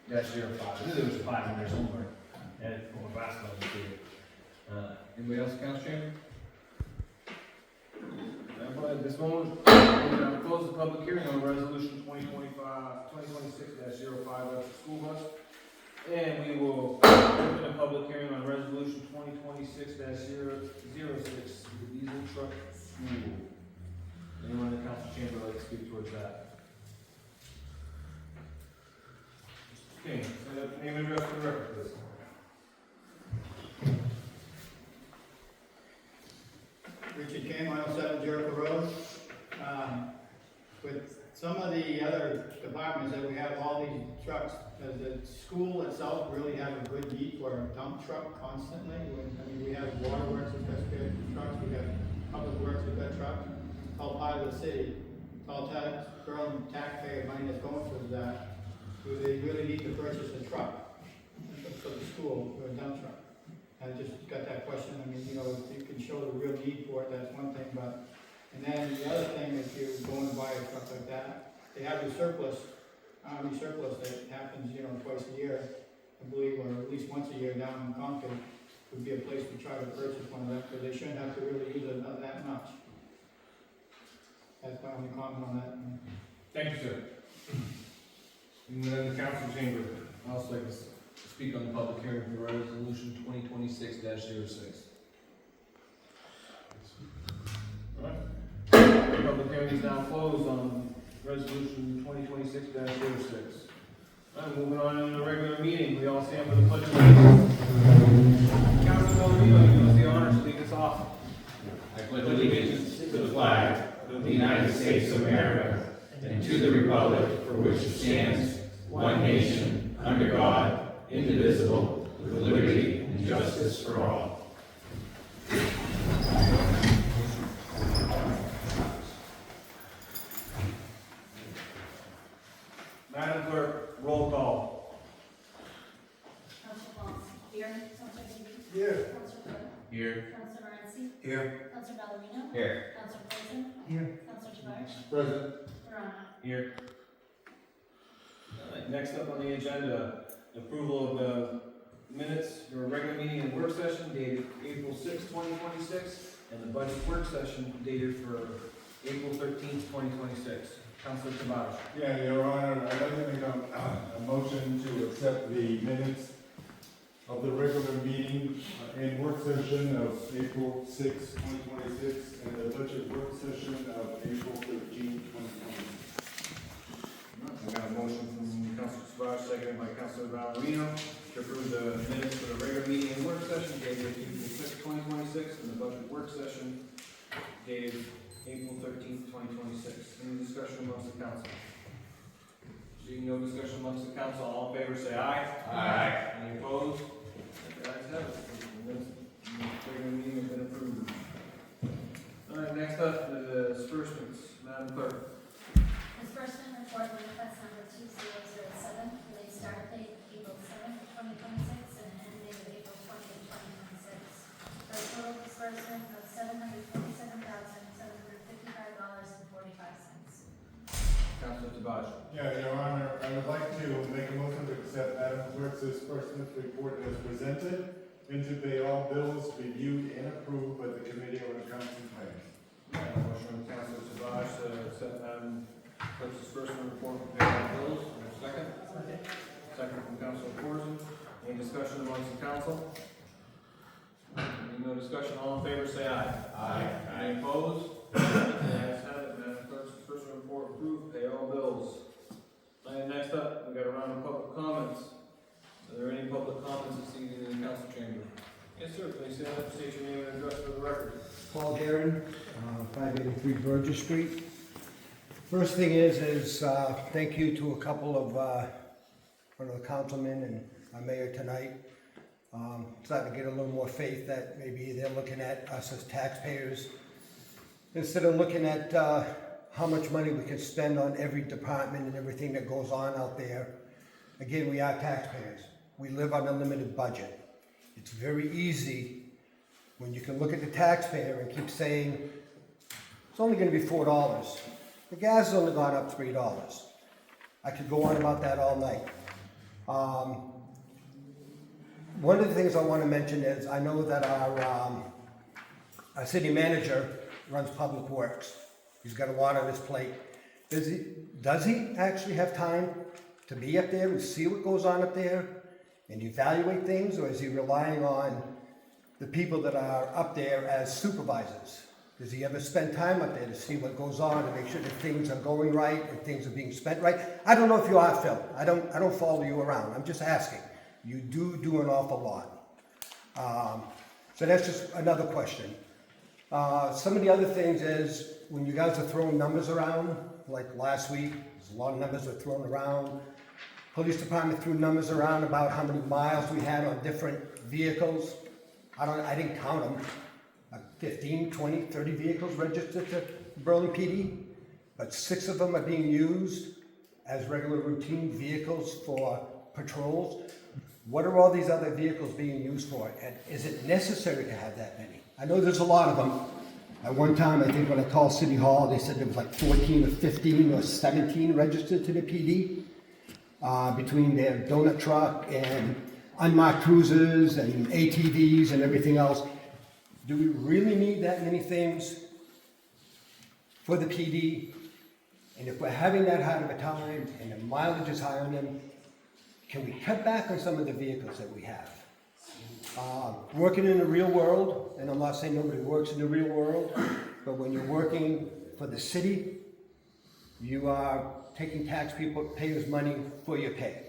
That's 05. I knew there was a 5 in there somewhere. And from a last level to it. Anybody else in the council chamber? At this moment, we're going to close the public hearing on resolution 2026-05, that's the school bus. And we will open a public hearing on resolution 2026-006, the diesel truck fuel. Anyone in the council chamber like to speak towards that? Okay, name and address for the record, please. Richard King, 107 Jericho Road. With some of the other departments that we have all these trucks, does the school itself really have a good need for a dump truck constantly? We have waterworks with got trucks, we got public works with got trucks, it's all part of the city. It's all taxpayer money that's going towards that. Do they really need to purchase a truck for the school, for a dump truck? I just got that question. If you can show the real need for it, that's one thing, but, and then the other thing, if you're going to buy a truck like that, they have the surplus, army surplus that happens, twice a year, I believe, or at least once a year down in Concord, would be a place to try to purchase one of them, because they shouldn't have to really use it that much. That's my only comment on that. Thank you, sir. Anyone in the council chamber also like to speak on the public hearing for resolution 2026-06? All right. The public hearing is now closed on resolution 2026-06. All right, moving on to the regular meeting, we all stand for the pledge of allegiance. Councilman Leo, you have the honor to lead us off. I pledge allegiance to the flag of the United States of America and to the republic for which it stands, one nation, under God, indivisible, with liberty and justice for all. Madam Clerk, roll call. Council Boss. Here. Council Ivey. Here. Council Wood. Here. Council Morency. Here. Council Ballerino. Here. Council President. Here. Council Javari. Present. Verona. Here. All right, next up on the agenda, approval of the minutes for a regular meeting and work session dated April 6, 2026, and the budget work session dated for April 13th, 2026. Councilor Tabash. Yeah, Your Honor, I'd like to make a motion to accept the minutes of the regular meeting and work session of April 6, 2026, and the budget work session of April 13, 2026. I got a motion from Councilor Tabash, seconded by Councilor Ballerino, to approve the minutes for the regular meeting and work session dated April 6, 2026, and the budget work session dated April 13th, 2026. Any discussion amongst the council? Seeing no discussion amongst the council, all in favor say aye. Aye. Any opposed? The ayes have it. The regular meeting has been approved. All right, next up, the disbursements. Madam Clerk. Disbursement report request number 2007 for the start date April 7th, 2026, and end date of April 20th, 2026. For a total disbursement of $727,755.45. Councilor Tabash. Yeah, Your Honor, I would like to make a motion to accept Madam Clerk's disbursement report as presented and to pay all bills reviewed and approved by the Committee on Accounts and Claims. Motion from Councilor Tabash to accept Madam Clerk's disbursement report for payment of bills. Second? Second from Councilor Corson. Any discussion amongst the council? No discussion, all in favor say aye. Aye. Any opposed? The ayes have it, Madam Clerk's disbursement report approved, pay all bills. And next up, we got a round of public comments. Are there any public comments this evening in the council chamber? Yes, sir, please stand up, state your name and address for the record. Paul Darren, 583 Burgess Street. First thing is thank you to a couple of, one of the councilmen and our mayor tonight. Starting to get a little more faith that maybe they're looking at us as taxpayers instead of looking at how much money we can spend on every department and everything that goes on out there, again, we are taxpayers. We live on a limited budget. It's very easy when you can look at the taxpayer and keep saying, it's only gonna be $4. The gas has only gone up $3. I could go on about that all night. One of the things I wanna mention is, I know that our city manager runs public works. He's got a lot on his plate. Does he actually have time to be up there and see what goes on up there and evaluate things, or is he relying on the people that are up there as supervisors? Does he ever spend time up there to see what goes on and make sure that things are going right and things are being spent right? I don't know if you are, Phil. I don't follow you around. I'm just asking. You do an awful lot. So that's just another question. Some of the other things is, when you guys are throwing numbers around, like last week, there's a lot of numbers were thrown around. Police department threw numbers around about how many miles we had on different vehicles. I didn't count them. 15, 20, 30 vehicles registered to Berlin PD, but 6 of them are being used as regular routine vehicles for patrols. What are all these other vehicles being used for? And is it necessary to have that many? I know there's a lot of them. At one time, I think when I called City Hall, they said there was like 14 or 15 or 17 registered to the PD, between their donut truck and unmarked cruisers and ATVs and everything else. Do we really need that many things for the PD? And if we're having that hard of a time and the mileage is high on them, can we cut back on some of the vehicles that we have? Working in the real world, and I'm not saying nobody works in the real world, but when you're working for the city, you are taking taxpayers' money for your pay.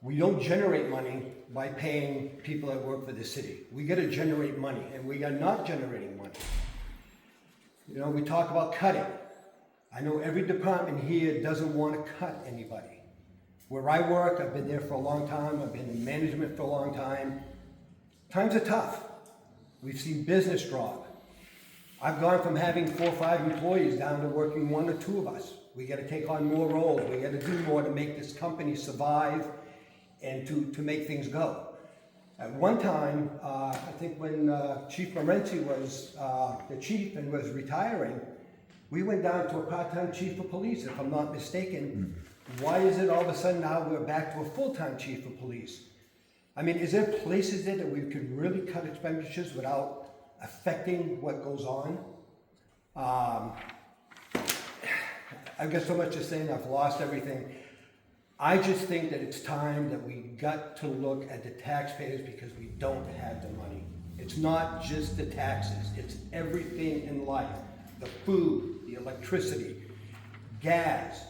We don't generate money by paying people that work for the city. We gotta generate money, and we are not generating money. You know, we talk about cutting. I know every department here doesn't want to cut anybody. Where I work, I've been there for a long time, I've been in management for a long time. Times are tough. We've seen business drop. I've gone from having 4 or 5 employees down to working 1 or 2 of us. We gotta take on more roles, we gotta do more to make this company survive and to make things go. At one time, I think when Chief Morenci was the chief and was retiring, we went down to a part-time chief of police, if I'm not mistaken. Why is it all of a sudden now we're back to a full-time chief of police? I mean, is there places there that we could really cut expenditures without affecting what goes on? I've got so much to say and I've lost everything. I just think that it's time that we got to look at the taxpayers because we don't have the money. It's not just the taxes, it's everything in life. The food, the electricity, gas.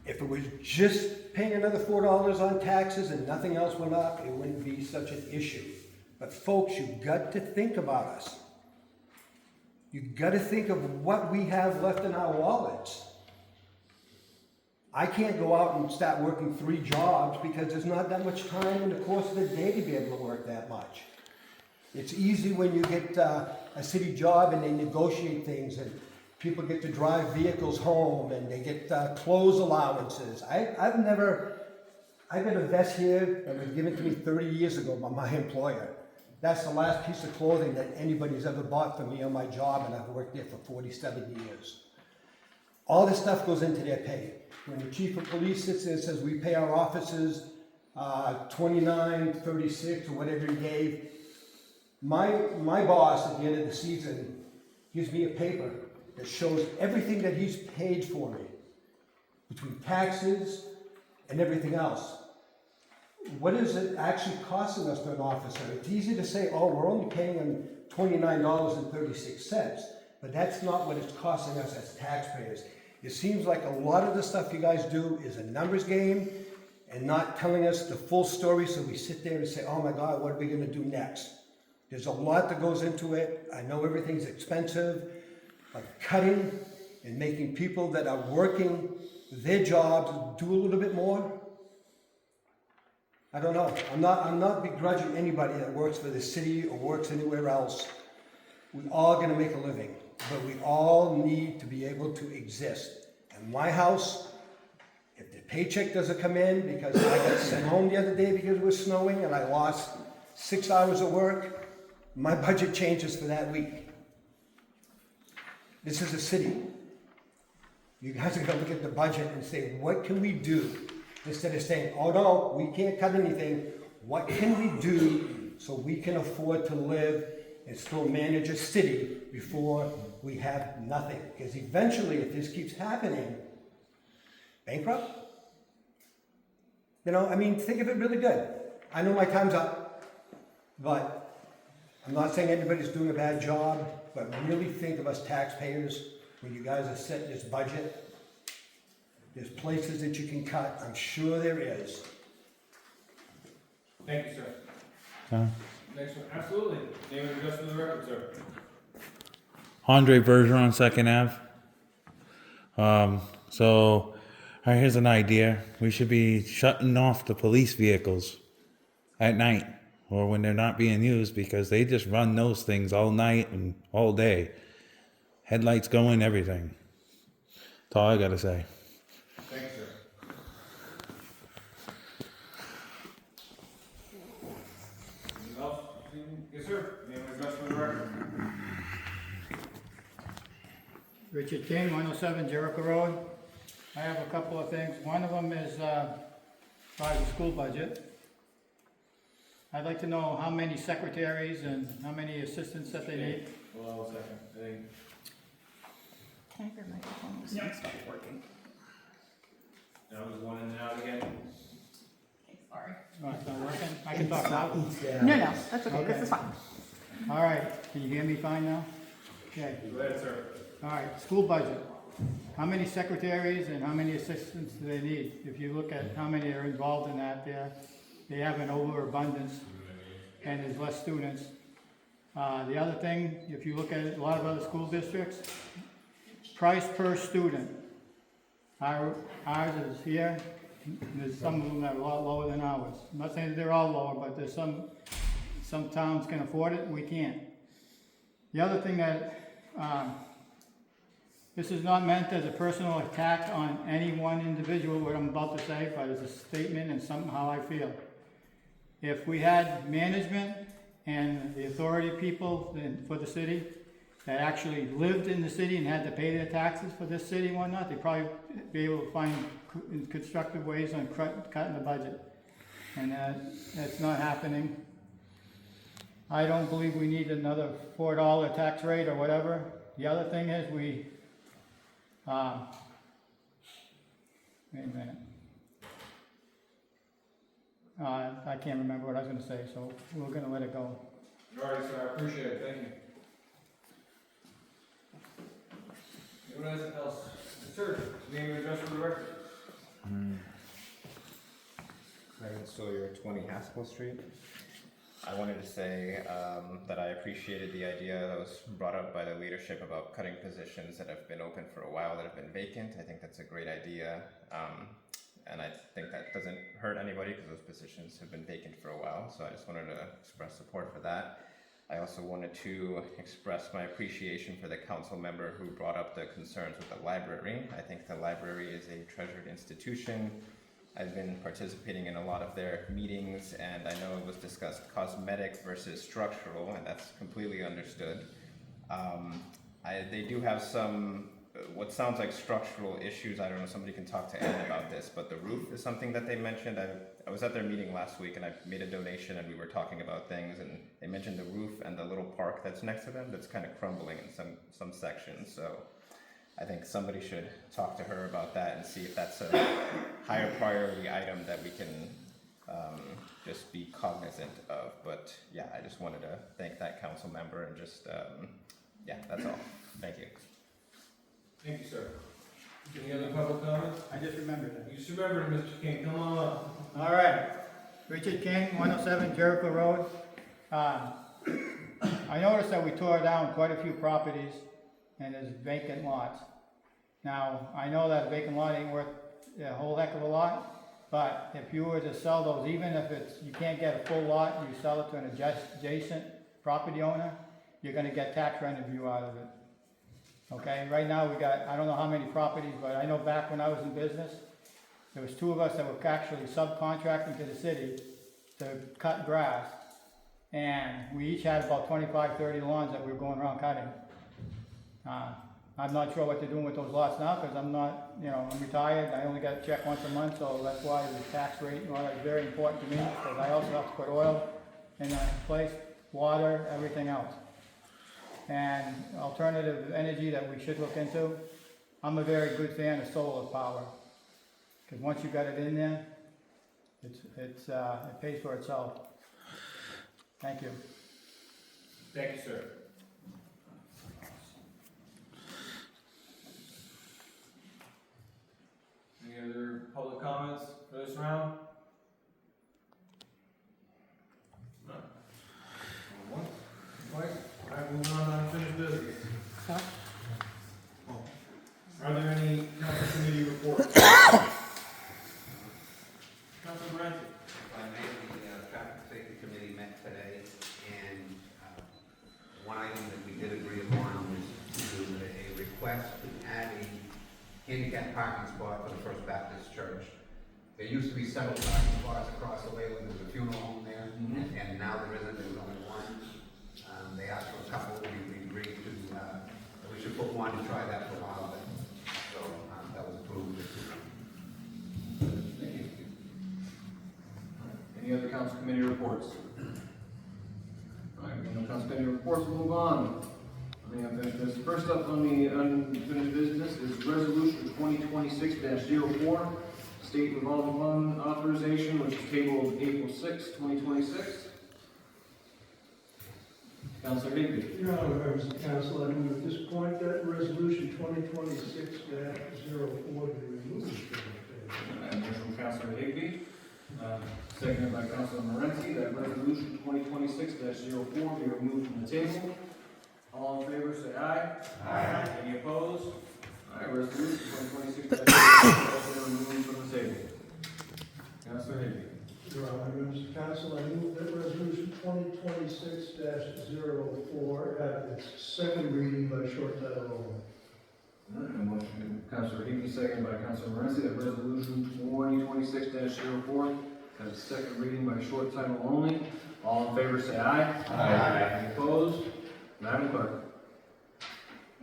If it was just paying another $4 on taxes and nothing else went up, it wouldn't be such an issue. But folks, you've got to think about us. You've got to think of what we have left in our wallets. I can't go out and start working 3 jobs because there's not that much time in the course of the day to be able to work that much. It's easy when you get a city job and they negotiate things and people get to drive vehicles home and they get clothes allowances. I've got a vest here that was given to me 30 years ago by my employer. That's the last piece of clothing that anybody's ever bought for me on my job, and I've worked there for 47 years. All this stuff goes into their pay. When the chief of police sits there and says, we pay our officers $29, $36, or whatever he gave, my boss at the end of the season gives me a paper that shows everything that he's paid for me, between taxes and everything else. What is it actually costing us for an officer? It's easy to say, oh, we're only paying him $29.36, but that's not what it's costing us as taxpayers. It seems like a lot of the stuff you guys do is a numbers game and not telling us the full story, so we sit there and say, oh my God, what are we gonna do next? There's a lot that goes into it. I know everything's expensive, but cutting and making people that are working their jobs do a little bit more. I don't know. I'm not begrudging anybody that works for the city or works anywhere else. We're all gonna make a living. but we all need to be able to exist. In my house, if the paycheck doesn't come in because I got sent home the other day because it was snowing and I lost 6 hours of work, my budget changes for that week. This is a city. You guys are gonna look at the budget and say, what can we do? Instead of saying, oh no, we can't cut anything. What can we do so we can afford to live and still manage a city before we have nothing? Because eventually, if this keeps happening, bankrupt? You know, I mean, think of it really good. I know my time's up, but I'm not saying anybody's doing a bad job, but really think of us taxpayers when you guys are setting this budget. There's places that you can cut, I'm sure there is. Thank you, sir. Next one, absolutely. Name and address for the record, sir. Andre Bergeron, Second Ave. So, here's an idea. We should be shutting off the police vehicles at night or when they're not being used because they just run those things all night and all day. Headlights going, everything. That's all I gotta say. Thanks, sir. Anything else? Yes, sir. Name and address for the record. Richard King, 107 Jericho Road. I have a couple of things. One of them is about the school budget. I'd like to know how many secretaries and how many assistants that they need. Hold on a second. I think Can I hear my microphone? This one stopped working. that was one in and out again. Okay, sorry. Oh, it's not working? I can talk loud. No, no, that's okay, this is fine. All right, can you hear me fine now? Okay, Go ahead, sir. all right, school budget. How many secretaries and how many assistants do they need? If you look at how many are involved in that, they have an overabundance and there's less students. The other thing, if you look at a lot of other school districts, price per student. Ours is here, and there's some of them that are a lot lower than ours. I'm not saying that they're all lower, but there's some towns can afford it, and we can't. The other thing that, this is not meant as a personal attack on any one individual, what I'm about to say, but it's a statement and something how I feel. If we had management and the authority people for the city that actually lived in the city and had to pay their taxes for this city and whatnot, they'd probably be able to find constructive ways on cutting the budget. And that's not happening. I don't believe we need another $4 tax rate or whatever. The other thing is wait a minute. I can't remember what I was going to say, so we're going to let it go. All right, sir. I appreciate it. Thank you. Anyone else? Sir, name and address for the record. Clarence Sawyer, 20 Haskell Street. I wanted to say that I appreciated the idea that was brought up by the leadership about cutting positions that have been open for a while, that have been vacant. I think that's a great idea. And I think that doesn't hurt anybody because those positions have been vacant for a while. So I just wanted to express support for that. I also wanted to express my appreciation for the council member who brought up the concerns with the library. I think the library is a treasured institution. I've been participating in a lot of their meetings, and I know it was discussed cosmetic versus structural, and that's completely understood. They do have some, what sounds like structural issues. I don't know, somebody can talk to Ed about this, but the roof is something that they mentioned. I was at their meeting last week, and I made a donation, and we were talking about things, and they mentioned the roof and the little park that's next to them that's kind of crumbling in some sections. So I think somebody should talk to her about that and see if that's a higher priority item that we can just be cognizant of. But yeah, I just wanted to thank that council member and just, yeah, that's all. Thank you. Thank you, sir. Any other public comments? I just remembered that. You just remembered, Mr. King. Come on up. All right, Richard King, 107 Jericho Road. I noticed that we tore down quite a few properties and there's vacant lots. Now, I know that a vacant lot ain't worth a whole heck of a lot, but if you were to sell those, even if you can't get a full lot, you sell it to an adjacent property owner, you're gonna get tax revenue out of it. Okay, right now we got, I don't know how many properties, but I know back when I was in business, there was two of us that were actually subcontracting to the city to cut grass. And we each had about 25, 30 lawns that we were going around cutting. I'm not sure what they're doing with those lots now, because I'm not, I'm retired, I only get a check once a month, so that's why the tax rate and all that is very important to me, because I also have to put oil in the place, water, everything else. And alternative energy that we should look into, I'm a very good fan of solar power, because once you got it in there, it pays for itself. Thank you. Thank you, sir. Any other public comments for this round? No. Once, twice, alright, moving on to unfinished business. Are there any council committee reports? Council Morency. If I may, the Traffic Safety Committee met today, and one item that we did agree upon was to do a request to add a handicap parking spot for the First Baptist Church. There used to be several parking spots across the way when there was a funeral home there, and now there isn't, there's only one. They asked for a couple, we agreed to, that we should put one and try that for a while, so that was approved. Thank you. Any other council committee reports? Alright, we have no council committee reports, we'll move on. We have this. First up on the unfinished business is resolution 2026-04, state revolving fund authorization, which is tabled April 6, 2026. Councilor Higby. Your Honor, members of the council, I move at this point that resolution 2026-04 be removed from the table. Motion from Councilor Higby, seconded by Councilor Morency, that resolution 2026-04 be removed from the table. All in favor, say aye. Aye. Any opposed? Alright, resolution 2026-04 has been removed from the table. Councilor Higby. Your Honor, members of the council, I move that resolution 2026-04 have its second reading by short title only. Alright, a motion from Councilor Higby, seconded by Councilor Morency, that resolution 2026-04 has its second reading by short title only. All in favor, say aye. Aye. Any opposed? Madam Clerk.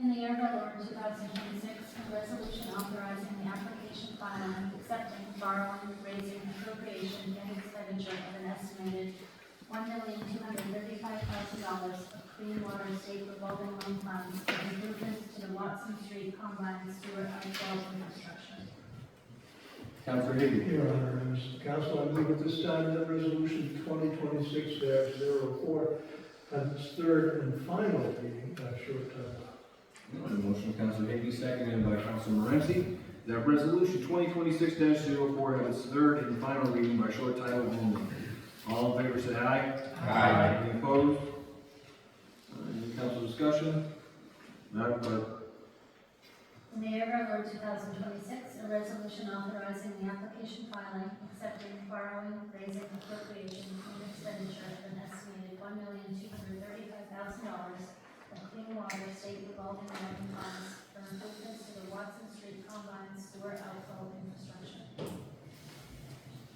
In the year of our Lord 2026, a resolution authorizing the application filing, accepting, borrowing, raising, appropriation, and expenditure of an estimated $1,235,000 of clean water state revolving loan funds for improvements to the Watson Street combine sewer outfall infrastructure. Councilor Higby. Your Honor, members of the council, I move at this time that resolution 2026-04 has its third and final reading by short title. A motion from Councilor Higby, seconded by Councilor Morency, that resolution 2026-04 have its third and final reading by short title only. All in favor, say aye. Aye. Any opposed? Any council discussion? Madam Clerk. In the year of our Lord 2026, a resolution authorizing the application filing, accepting, borrowing, raising, appropriation, and expenditure of an estimated $1,235,000 of clean water state revolving loan funds for improvements to the Watson Street combine sewer outflow infrastructure.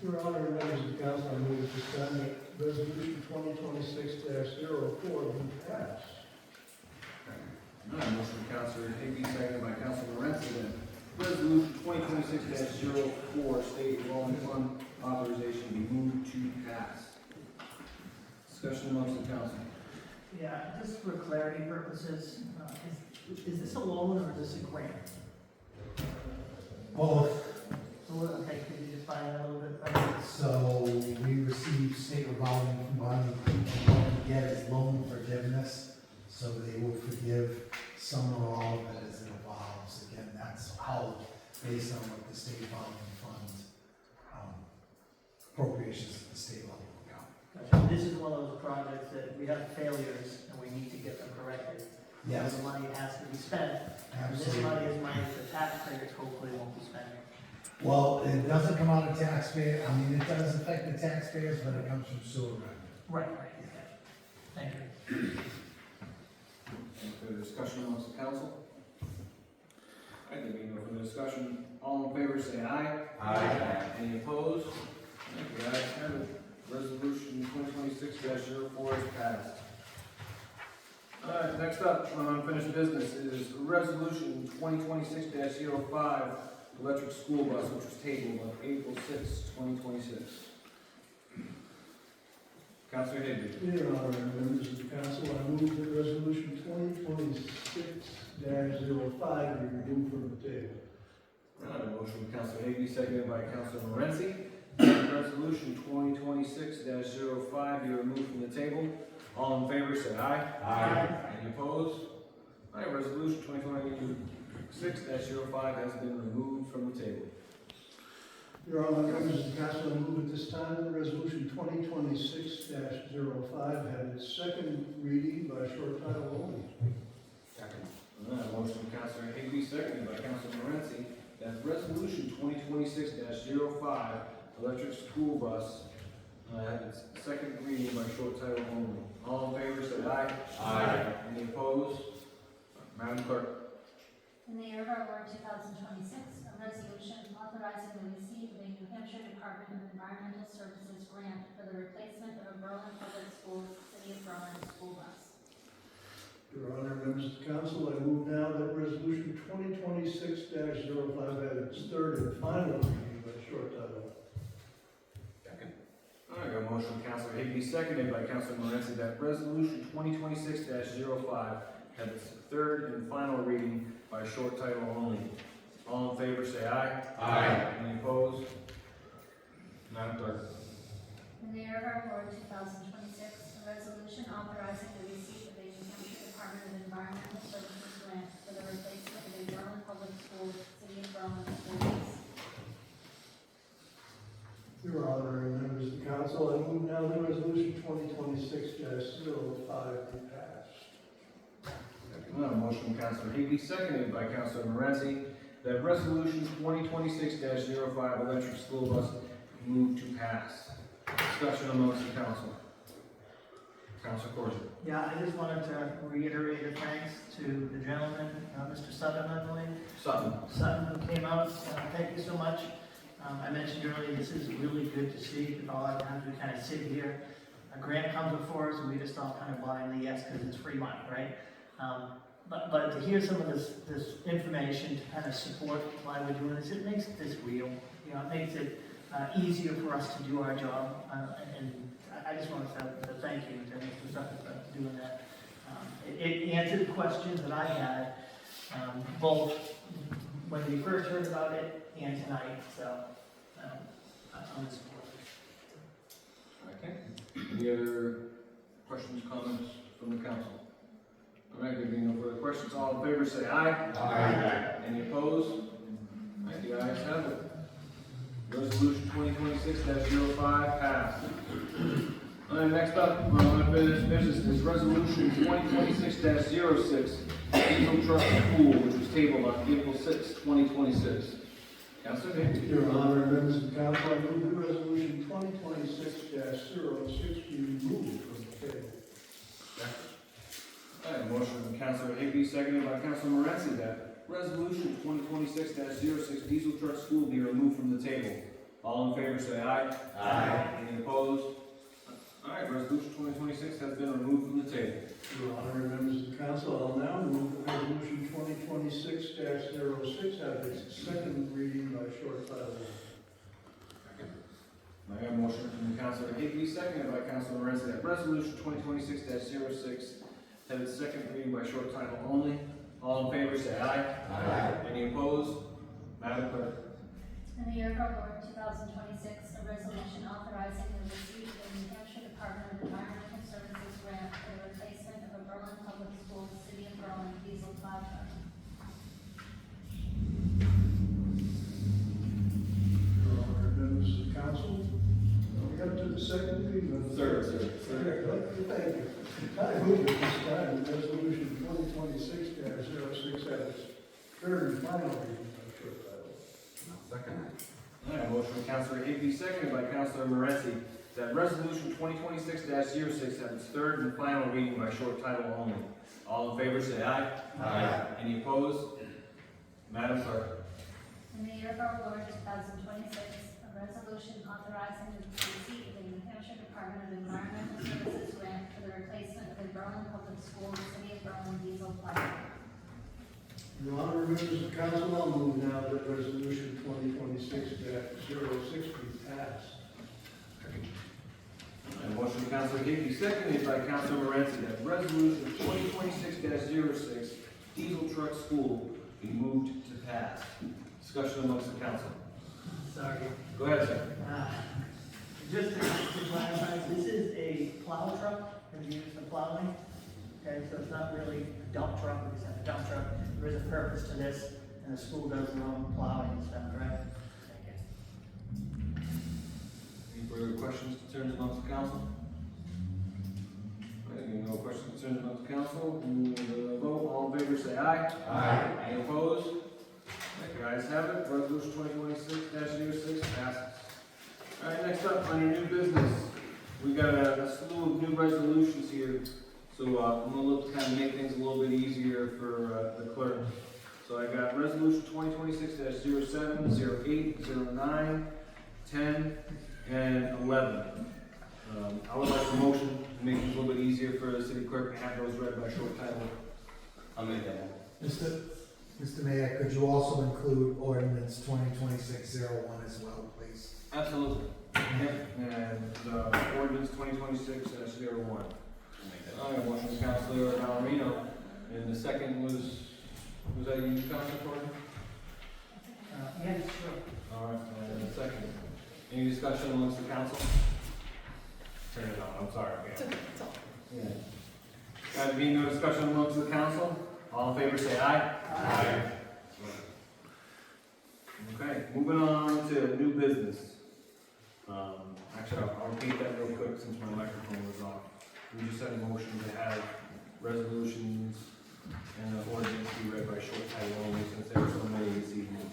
Your Honor, members of the council, I move at this time that resolution 2026-04 be passed. Motion from Councilor Higby, seconded by Councilor Morency, that resolution 2026-04 state revolving fund authorization be moved to pass. Discussion amongst the council. Yeah, just for clarity purposes, is this a loan or is this a grant? Both. Okay, could you just find that a little bit better? So we receive state revolving money, and what we get is loan forgiveness, so they will forgive some or all of it as it evolves. Again, that's how, based on what the state revolving funds, appropriations at the state level account. Gotcha. This is one of those projects that we have failures and we need to get them corrected. Yes. So the money has to be spent. And this Absolutely. money is money that taxpayers hopefully won't be spending. Well, it doesn't come out of taxpayer, I mean, it does affect the taxpayers, but it comes from sewer revenue. Right, okay. Thank you. Any further discussion amongst the council? Alright, there being no further discussion, all in favor say aye. Aye. Any opposed? Thank you, guys. Have it. Resolution 2026-04 is passed. Alright, next up, on unfinished business is Resolution 2026-05, electric school bus, which was tabled on April 6, 2026. Councilor Higby. Your Honor, members of the council, I move that resolution 2026-05 be removed from the table. Alright, a motion from Councilor Higby, seconded by Councilor Morency. Resolution 2026-05 be removed from the table. All in favor say aye. Aye. Any opposed? Alright, resolution 2026-05 has been removed from the table. Your Honor, members of the council, I move at this time that resolution 2026-05 have its second reading by short title only. Second. Alright, motion from Councilor Higby, seconded by Councilor Morency, that resolution 2026-05, electric school bus, have its second reading by short title only. All in favor say aye. Aye. Any opposed? Madam Clerk. In the year of our Lord 2026, a resolution authorizing the receipt of a New Hampshire Department of Environmental Services grant for the replacement of a Berlin Public Schools City of Berlin school bus. Your Honor, members of the council, I move now that resolution 2026-05 have its third and final reading by short title. Second. Alright, got a motion from Councilor Higby, seconded by Councilor Morency, that resolution 2026-05 have its third and final reading by short title only. All in favor say aye. Aye. Any opposed? Madam Clerk. In the year of our Lord 2026, a resolution authorizing the receipt of a New Hampshire Department of Environmental Services grant for the replacement of a Berlin Public Schools City of Berlin school bus. Your Honor, and members of the council, I move now that resolution 2026-05 be passed. A motion from Councilor Higby, seconded by Councilor Morency, that resolution 2026-05, electric school bus, move to pass. Discussion amongst the council. Councilor Corsi. Yeah, I just wanted to reiterate a thanks to the gentleman, Mr. Sutton, I believe. Sutton. Sutton, who came out. Thank you so much. I mentioned earlier, this is really good to see. A lot of times we kind of sit here, a grant comes before us, and we just all kind of blindly yes because it's free money, right? But to hear some of this information to kind of support why we're doing this, it makes this real. You know, it makes it easier for us to do our job. And I just want to thank you to Mr. Sutton for doing that. It answered questions that I had, both when we first heard about it and tonight. So I'm in support. Okay. Any other questions, comments from the council? All right, there being no further questions, all in favor say aye. Aye. Any opposed? Thank you, ayes have it. Resolution 2026-05 passed. All right, next up, on unfinished business is resolution 2026-06, diesel truck pool, which was tabled on April 6, 2026. Councilor Higby. Your Honor, and members of the council, I move that resolution 2026-06 be removed from the table. I have a motion from Councilor Higby, seconded by Councilor Morency, that resolution 2026-06 diesel truck school be removed from the table. All in favor say aye. Aye. Any opposed? All right, resolution 2026 has been removed from the table. Your Honor, and members of the council, I'll now move that resolution 2026-06 have its second reading by short title. I have a motion from Councilor Higby, seconded by Councilor Morency, that resolution 2026-06 have its second reading by short title only. All in favor say aye. Aye. Any opposed? Madam Clerk. In the year of our Lord 2026, a resolution authorizing the receipt of a New Hampshire Department of Environmental Services grant for the replacement of a Berlin Public Schools City of Berlin diesel plow truck. Your Honor, and members of the council, we up to the second reading of the Third. Thank you. I move at this time that resolution 2026-06 have its third and final reading by short title. Second. I have a motion from Councilor Higby, seconded by Councilor Morency, that resolution 2026-06 have its third and final reading by short title only. All in favor say aye. Aye. Any opposed? Madam Clerk. In the year of our Lord 2026, a resolution authorizing the receipt of the New Hampshire Department of Environmental Services grant for the replacement of the Berlin Public Schools City of Berlin diesel plow. Your Honor, members of council, I'll move now that resolution 2026-06 be passed. And motion by Councilor Hickey, seconded by Councilor Morency, that resolution 2026-06, diesel truck school, be moved to pass. Discussion amongst the council. Sorry. Go ahead, sir. Just to clarify, this is a plow truck, it's used for plowing. Okay, so it's not really a dump truck, we just have a dump truck. There is a purpose to this, and the school does their own plowing and stuff, correct? Thank you. Any further questions, concerns amongst the council? Any no questions, concerns amongst the council? We'll vote. All in favor, say aye. Aye. Any opposed? The ayes have it. Resolution 2026-06 passes. All right, next up, under new business, we got a slew of new resolutions here. So I'm gonna look to kind of make things a little bit easier for the clerk. So I got resolution 2026-07, 08, 09, 10, and 11. I would like a motion to make it a little bit easier for the city clerk to have those read by short title. I'll make that one. Mr. Mayor, could you also include ordinance 2026-01 as well, please? Absolutely. Yep. And ordinance 2026-01. All right, motion from Councilor Valerino, and the second was that you, Councilor Gordon? Yes, sure. All right, and the second. Any discussion amongst the council? Turn it on, I'm sorry. Yeah. Being no discussion amongst the council, all in favor say aye. Aye. Okay, moving on to new business. Actually, I'll repeat that real quick since my microphone was off. We just had a motion to have resolutions and the ordinance be read by short title only since there were so many this evening.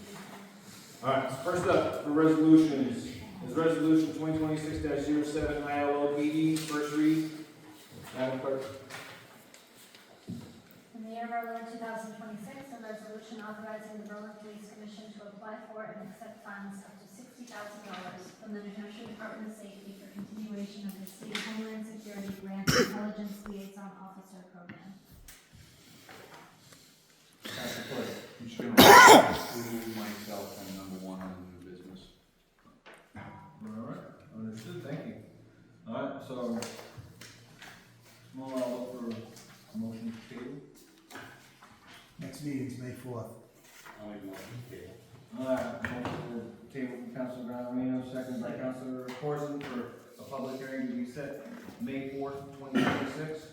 All right, so first up for resolutions is resolution 2026-07 ILOPD, first read. Madam Clerk. In the year of our Lord 2026, a resolution authorizing the Berlin Police Commission to apply for and accept funds up to $60,000 from the New Hampshire Department of Safety for continuation of the State Homeland Security Grant Intelligence Liaison Officer Program. Councilor Clerk. I'm just gonna include myself on number one on the new business. All right, understood, thank you. All right, so, small outlook for a motion to table. Next meeting's May 4th. I'll make a motion to table. All right, motion to table from Councilor Valerino, second by Councilor Corson for a public hearing to be set May 4th, 2026.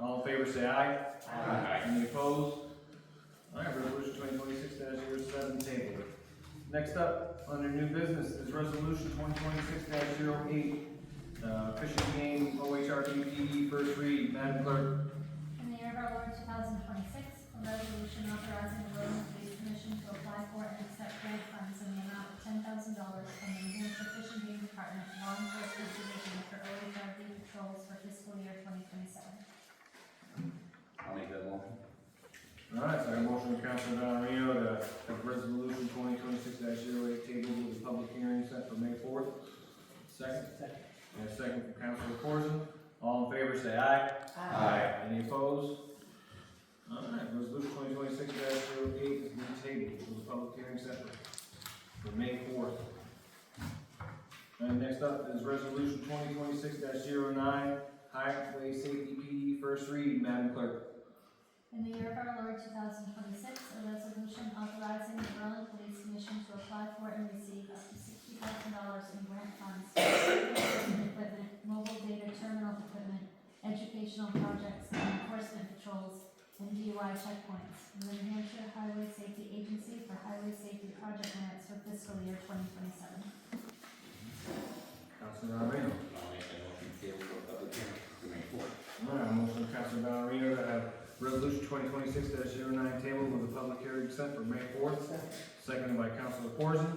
All in favor say aye. Aye. Any opposed? All right, resolution 2026-07 tabled. Next up, under new business, is resolution 2026-08, fishing game OHRV PD, first read. Madam Clerk. In the year of our Lord 2026, a resolution authorizing the Berlin Police Commission to apply for and accept grant funds in the amount of $10,000 from the New Hampshire Fish and Game Department Law Enforcement Division for OHRV patrols for fiscal year 2027. I'll make that motion. All right, so I have a motion from Councilor Valerino to have resolution 2026-08 tabled with the public hearing set for May 4th. Second? Second. And a second from Councilor Corson. All in favor say aye. Aye. Any opposed? All right, resolution 2026-08 is being tabled with the public hearing set for May 4th. And next up is resolution 2026-09, highway safety PD, first read. Madam Clerk. In the year of our Lord 2026, a resolution authorizing the Berlin Police Commission to apply for and receive up to $60,000 in grant funds for equipment, mobile data terminal equipment, educational projects, and enforcement patrols, and DUI checkpoints from the New Hampshire Highway Safety Agency for highway safety project grants for fiscal year 2027. Councilor Valerino. I'll make that motion to table for a public hearing for May 4th. All right, motion from Councilor Valerino to have resolution 2026-09 tabled with a public hearing set for May 4th. Seconded by Councilor Corson.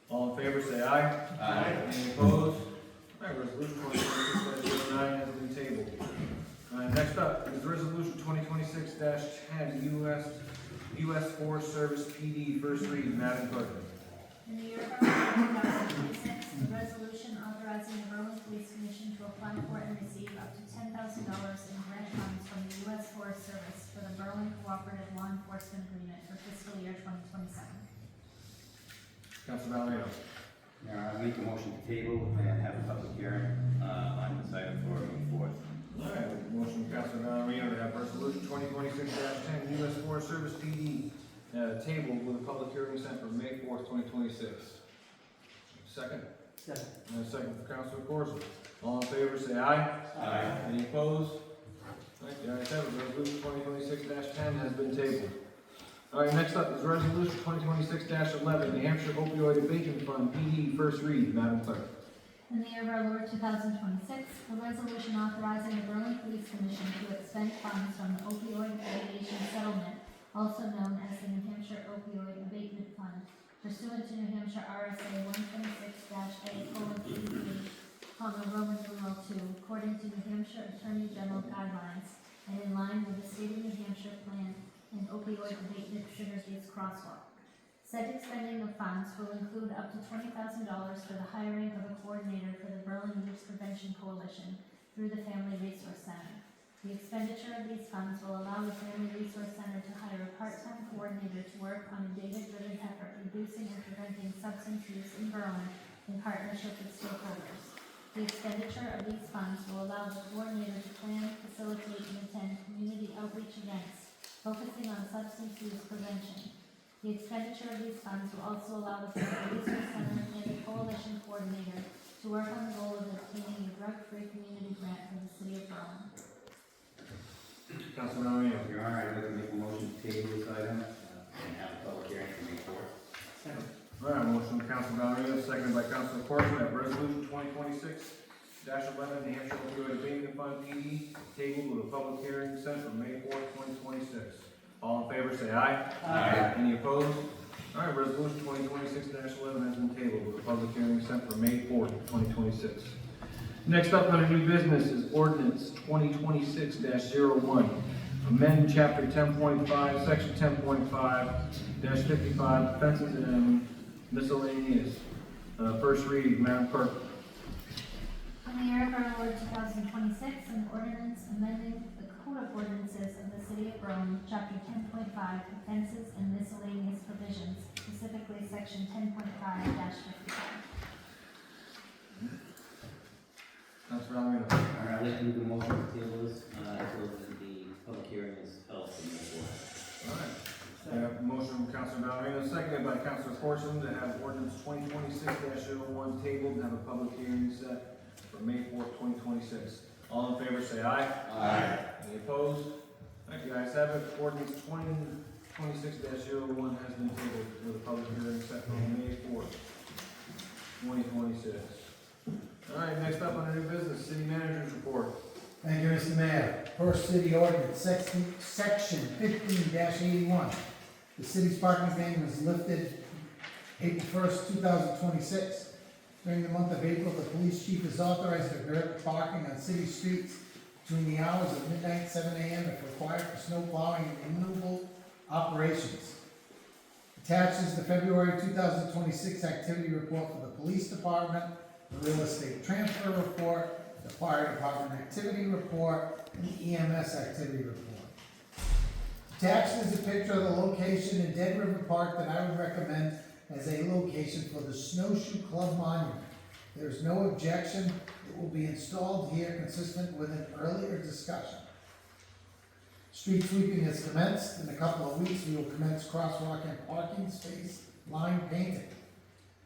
All in favor say aye. Aye. Any opposed? All right, resolution 2026-09 has been tabled. Next up is resolution 2026-10, U.S. US Forest Service PD, first read, Madam Clerk. In the year of our Lord 2026, a resolution authorizing the Berlin Police Commission to apply for and receive up to $10,000 in grant funds from the U.S. Forest Service for the Berlin Cooperative Law Enforcement Agreement for fiscal year 2027. Councilor Valerino. Yeah, I make a motion to table and have a public hearing, on this item for May 4th. All right, motion from Councilor Valerino to have resolution 2026-10, US Forest Service PD, tabled with a public hearing set for May 4th, 2026. Second? Second. And a second for Councilor Corso. All in favor, say aye. Aye. Any opposed? All right, the ayes have it, resolution 2026-10 has been tabled. All right, next up is resolution 2026-11, New Hampshire Opioid Abatement Fund, PD, first read, Madam Clerk. In the year of our Lord 2026, a resolution authorizing the Berlin Police Commission to expend funds from the opioid litigation settlement, also known as the New Hampshire Opioid Abatement Fund, pursuant to New Hampshire RSA 126-A:3, Roman numeral 2, according to New Hampshire Attorney General guidelines, and in line with the state of New Hampshire plan and opioid abatement synergies crosswalk. Said expending of funds will include up to $20,000 for the hiring of a coordinator for the Berlin Youth Prevention Coalition through the Family Resource Center. The expenditure of these funds will allow the Family Resource Center to hire a part-time coordinator to work on a data-driven effort reducing and preventing substance use in Berlin in partnership with stakeholders. The expenditure of these funds will allow the coordinator to plan, facilitate, and attend community outreach events focusing on substance use prevention. The expenditure of these funds will also allow the Family Resource Center and the coalition coordinator to work on the goal of obtaining a drug-free community grant from the city of Berlin. Councilor Valerino. Your Honor, I'd like to make a motion to table this item, and have a public hearing for May 4th. Second. All right, motion from Councilor Valerino, seconded by Councilor Corso, that resolution 2026-11, New Hampshire Opioid Abatement Fund, PD, tabled with a public hearing set for May 4th, 2026. All in favor, say aye. Aye. Any opposed? All right, resolution 2026-11 has been tabled with a public hearing set for May 4th, 2026. Next up under new business is ordinance 2026-01. Amend chapter 10.5, section 10.5-55, offenses and miscellaneous. First read, Madam Clerk. In the year of our Lord 2026, an ordinance amending the Code of Ordinances of the City of Berlin, Chapter 10.5, Offenses and Miscellaneous Provisions, specifically Section 10.5-55. Councilor Valerino. All right, I'd like to make a motion to table this, until the public hearing is held for May 4th. All right. I have a motion from Councilor Valerino, seconded by Councilor Corson, to have ordinance 2026-01 tabled and have a public hearing set for May 4th, 2026. All in favor, say aye. Aye. Any opposed? Thank you, guys. Have it. Ordinance 2026-01 has been tabled with a public hearing set for May 4th, 2026. All right, next up on our new business, city manager's report. Thank you, Mr. Mayor. First city ordinance, section 15-81. The city's parking ban was lifted April 1st, 2026. During the month of April, the police chief is authorized to direct parking on city streets between the hours of midnight, 7 a.m. if required for snow plowing and removal operations. Attached is the February 2026 activity report for the police department, the real estate transfer report, the fire department activity report, and the EMS activity report. Attached is a picture of the location in Dead River Park that I would recommend as a location for the Snowshoe Club Monument. There is no objection. It will be installed here consistent with an earlier discussion. Street sweeping has commenced. In a couple of weeks, we will commence crosswalk and parking space line painting.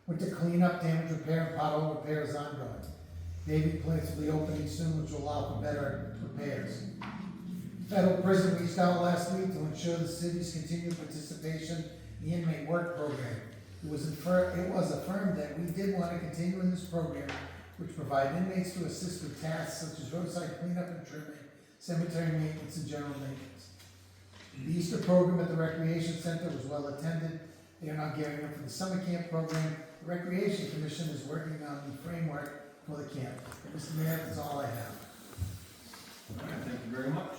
Winter cleanup, damage repair, and pothole repair is ongoing. Paving plants will be opening soon, which will allow for better repairs. Federal prison reached out last week to ensure the city's continued participation in the inmate work program. It was affirmed that we did want to continue in this program, which provide inmates to assist with tasks such as roadside cleanup and trimming, cemetery maintenance, and general maintenance. The Easter program at the Recreation Center was well attended. They are now gearing up for the summer camp program. The Recreation Commission is working on the framework for the camp. Mr. Mayor, that's all I have. All right, thank you very much.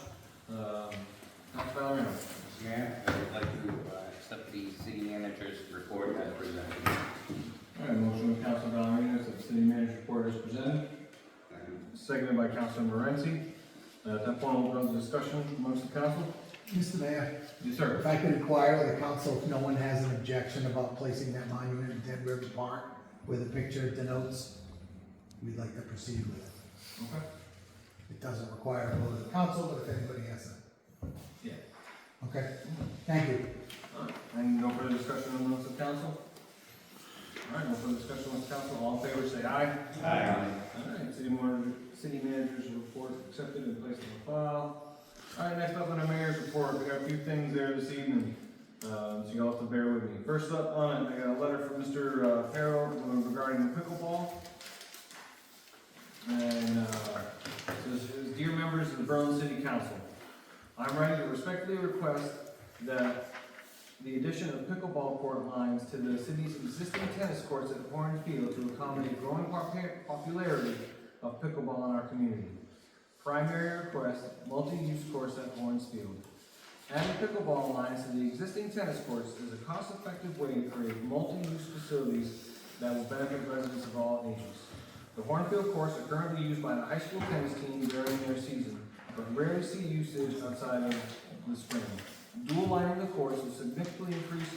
Councilor Valerino. Yeah, I would like to report as presented. All right, motion by Councilor Valeriano that the city manager's report is presented, seconded by Councilor Morenzi. At that point, we'll go to discussion amongst the council. Mr. Mayor, Yes, sir. if I could inquire of the council if no one has an objection about placing that monument in Dead River Park where the picture denotes, we'd like to proceed with it. Okay. It doesn't require a vote of the council, but if anybody has a. Yeah. Okay, thank you. All right, and no further discussion amongst the council? All right, no further discussion amongst the council, all in favor say aye. Aye. All right, city manager's report accepted and placed on the file. All right, next up on the mayor's report, we got a few things there this evening, so you'll have to bear with me. First up on it, I got a letter from Mr. Farrell regarding the pickleball. And, it says, dear members of the Berlin City Council, I'm writing to respectfully request that the addition of pickleball court lines to the city's existing tennis courts at Horn Field to accommodate growing popularity of pickleball in our community. Primary request, multi-use course at Horns Field. Adding pickleball lines to the existing tennis courts is a cost-effective way to create multi-use facilities that will benefit residents of all ages. The Hornfield courts are currently used by the high school tennis team during their season, but rarely see usage outside of the spring. Dual lining the courts will significantly increase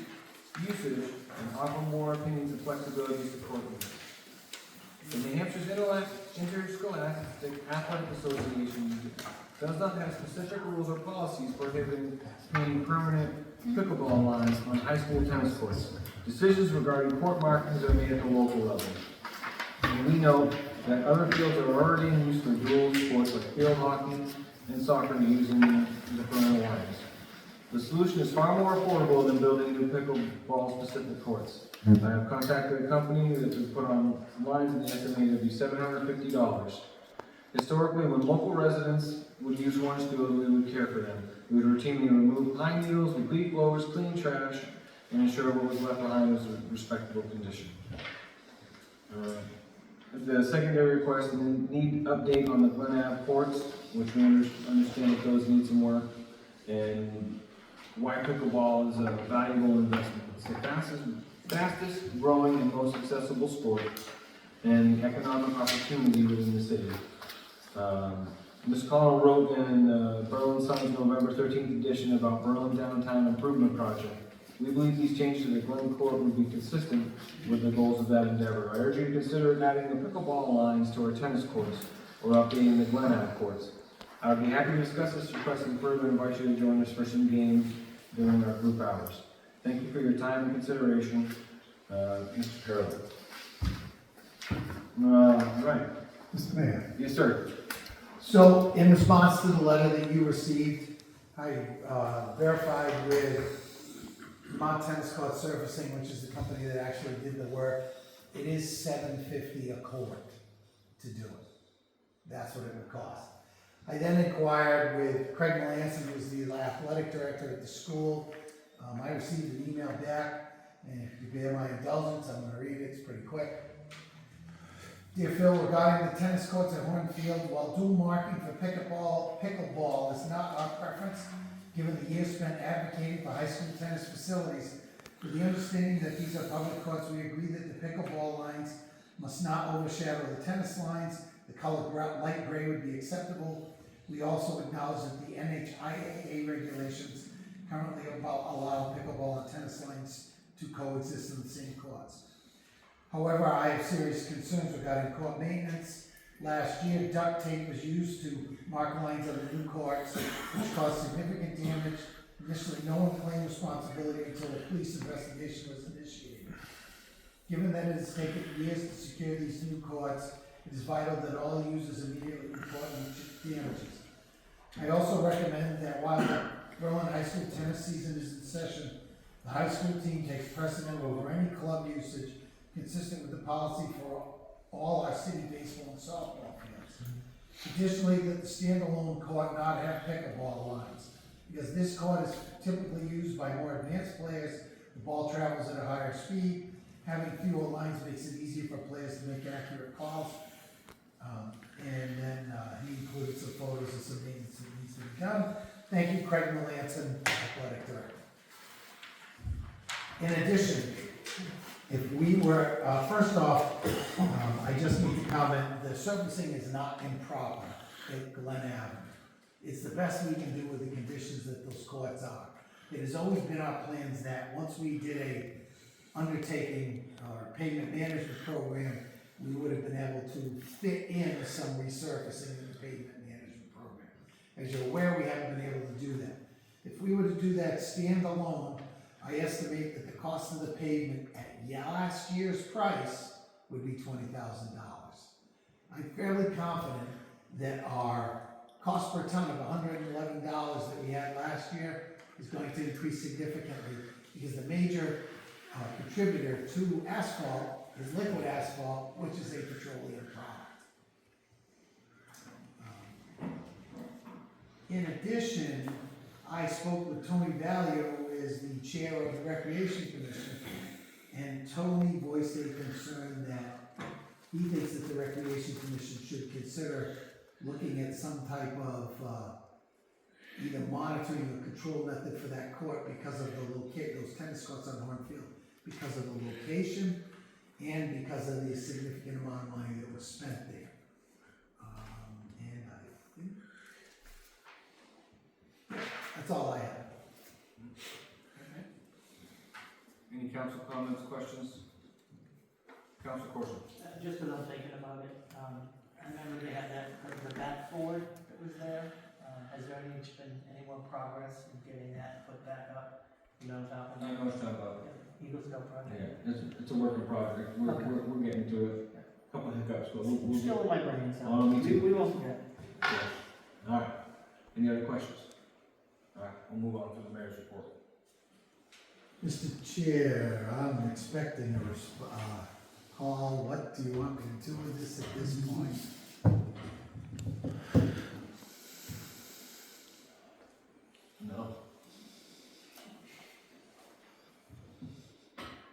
usage and offer more opinions and flexibilities to court members. The New Hampshire's Interscholastic Athletic Association does not have specific rules or policies prohibiting putting permanent pickleball lines on high school tennis courts. Decisions regarding court markings are made at the local level. And we know that other fields are already in use for dual sports like field hockey and soccer using the permanent lines. The solution is far more affordable than building new pickleball-specific courts. I have contacted a company that would put on lines and estimated to be $750. Historically, when local residents would use Hornsfield, we would care for them. We would routinely remove pine needles with leaf blowers, clean trash, and ensure what was left behind was in respectable condition. The secondary request need update on the Glen Ave courts, which we understand that those need some work, and why pickleball is a valuable investment. It's the fastest growing and most accessible sport and economic opportunity within the city. Ms. Connell wrote in Berlin Sun's November 13th edition about Berlin Downtown Improvement Project. We believe these changes to the Glen Court would be consistent with the goals of that endeavor. I urge you to consider adding the pickleball lines to our tennis courts or updating the Glen Ave courts. I would be happy to discuss this request and further invite you to join us for some games during our group hours. Thank you for your time and consideration, Mr. Carroll. Right. Mr. Mayor. Yes, sir. So, in response to the letter that you received, I verified with Mount Tennis Court Surfacing, which is the company that actually did the work. It is $750 a court to do it. That's what it would cost. I then inquired with Craig Melanson, who was the athletic director at the school. I received an email back, and if you bear my indulgence, I'm going to read it. It's pretty quick. Dear Phil, regarding the tennis courts at Hornfield, while dual marking for pickleball is not our preference, given the years spent advocating for high school tennis facilities, with the understanding that these are public courts, we agree that the pickleball lines must not overshadow the tennis lines. The color light gray would be acceptable. We also acknowledge that the NH regulations currently allow pickleball and tennis lines to coexist in the same courts. However, I have serious concerns regarding court maintenance. Last year, duct tape was used to mark lines on the new courts, which caused significant damage. Initially, no one claimed responsibility until a police investigation was initiated. Given that it has taken years to secure these new courts, it is vital that all users immediately report any damages. I also recommend that while the Berlin High School tennis season is in session, the high school team takes precedent over any club usage consistent with the policy for all our city baseball and softball fields. Additionally, that the standalone court not have pickleball lines, because this court is typically used by more advanced players. The ball travels at a higher speed. Having fewer lines makes it easier for players to make accurate calls. And then he included some photos of some maintenance that needs to be done. Thank you, Craig Melanson, Athletic Director. In addition, If we were, first off, I just need to comment, the surfacing is not improper at Glen Avenue. It's the best we can do with the conditions that those courts are. It has always been our plans that once we did a undertaking or pavement management program, we would have been able to fit in some resurfacing in the pavement management program. As you're aware, we haven't been able to do that. If we were to do that standalone, I estimate that the cost of the pavement at last year's price would be $20,000. I'm fairly confident that our cost per ton of $111 that we had last year is going to increase significantly because the major contributor to asphalt is liquid asphalt, which is a petroleum product. In addition, I spoke with Tony Vallio, who is the chair of the Recreation Commission, and Tony voiced a concern that he thinks that the Recreation Commission should consider looking at some type of either monitoring or control method for that court because of the those tennis courts on Hornfield, because of the location and because of the significant amount of money that was spent there. And I think that's all I have. Any council comments, questions? Council Corson? Just because I'm thinking about it, I remember they had the back board that was there. Has there been any more progress in getting that put back up? You know, top of I know what you're talking about. Eagles Go project. Yeah, it's a work in progress. We're getting to it. Couple hiccups, but we'll It's still in my brain, so. Oh, me too. We won't forget. All right. Any other questions? All right, we'll move on to the mayor's report. Mr. Chair, I'm expecting a call. What do you want me to do with this at this point? No.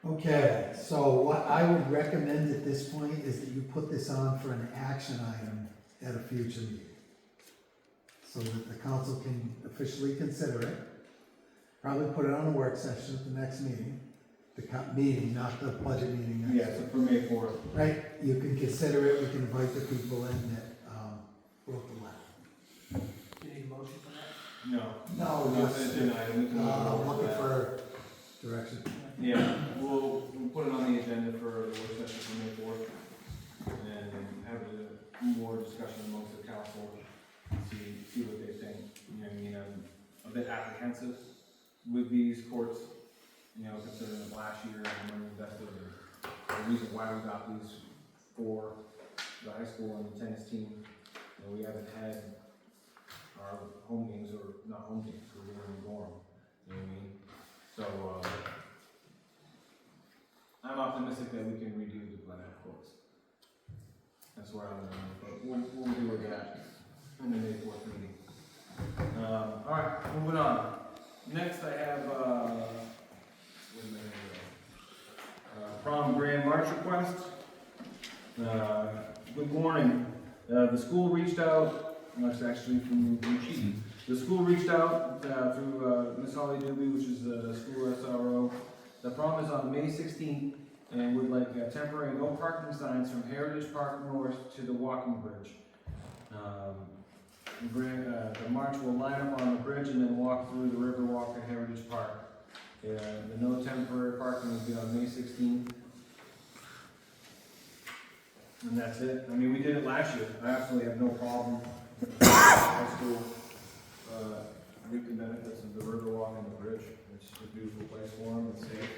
Okay, so what I would recommend at this point is that you put this on for an action item at a future meeting, so that the council can officially consider it. Probably put it on a work session at the next meeting, meeting, not the budget meeting. next Yeah, so for May 4th. Right, you can consider it, we can invite the people in that wrote the letter. Do you need a motion for that? No. No, Not just, an item. We can move on to looking that. for direction. Yeah, we'll put it on the agenda for the work session for May 4th, and have a more discussion amongst the council, see what they think. You know, I mean, I'm a bit apprehensive with these courts, you know, considering the last year and the money invested, and the reason why we got these for the high school and the tennis team. You know, we haven't had our home games, or not home games, we're in Gorham, you know what I mean? So, I'm optimistic that we can redo the Glen Ave courts. That's where I'm going, but we'll deal with that in the May 4th meeting. All right, moving on. Next, I have, prom grand march request. Good morning. The school reached out, that's actually from Chief. The school reached out through Miss Holly Doobie, which is the school SRO. The prom is on May 16th, and would like temporary no parking signs from Heritage Park North to the walking bridge. The march will line up on the bridge and then walk through the river walk at Heritage Park. The no temporary parking will be on May 16th. And that's it. I mean, we did it last year. I absolutely have no problem with high school reaping benefits of the river walk and the bridge. It's a beautiful place for them, it's safe.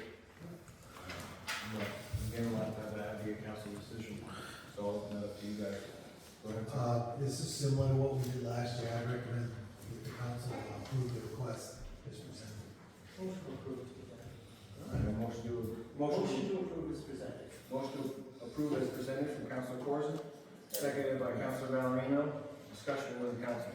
But again, we'll have to have that be a council decision, so I'll open it up to you guys. Go ahead, Tom. This is similar to what we did last year. I recommend that the council approve the request as presented. Motion to approve is presented. All right, a motion to approve is presented. motion to approve as presented from Councilor Corson, seconded by Councilor Valerino. Discussion with the council.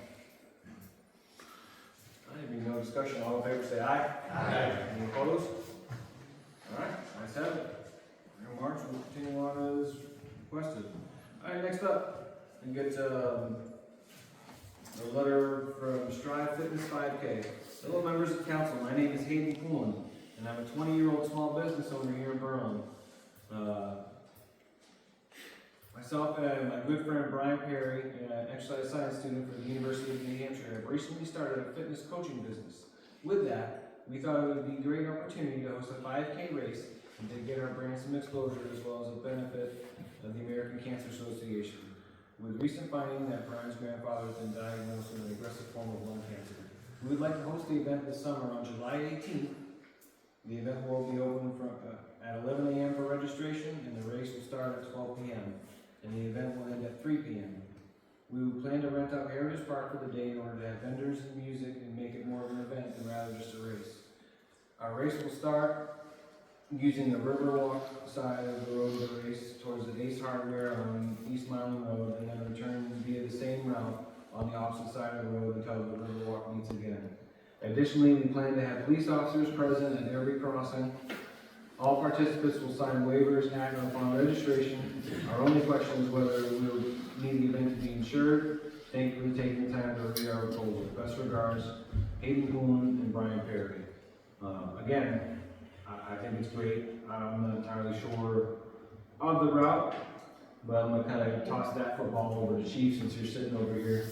There being no discussion, all in favor say aye. Aye. Any opposed? All right, ayes have it. Mayor March will continue on as requested. All right, next up, we get a letter from Strive Fitness 5K. Hello, members of council. My name is Hayden Poulin, and I'm a 20-year-old small business owner here in Berlin. Myself and my good friend Brian Perry, an exercise science student for the University of New Hampshire, have recently started a fitness coaching business. With that, we thought it would be a great opportunity to host a 5K race and to get our brand some exposure as well as a benefit of the American Cancer Association. With recent finding that Brian's grandfather has been diagnosed with an aggressive form of lung cancer. We would like to host the event this summer on July 18th. The event will be open at 11 a.m. for registration, and the race will start at 12 p.m. and the event will end at 3 p.m. We will plan to rent out Heritage Park for the day in order to have vendors and music and make it more of an event than rather just a race. Our race will start using the Riverwalk side of the road of the race towards the Ace Hardware on East Mountain Road, and then return via the same route on the opposite side of the road until the Riverwalk meets again. Additionally, we plan to have police officers present at every crossing. All participants will sign waivers at or upon registration. Our only question is whether we will need the event to be insured. Thank you for taking the time to read our proposal. Best regards, Hayden Boone and Brian Perry. Again, I think it's great. I'm not entirely sure of the route, but I'm gonna kind of toss that football over to Chief since you're sitting over here.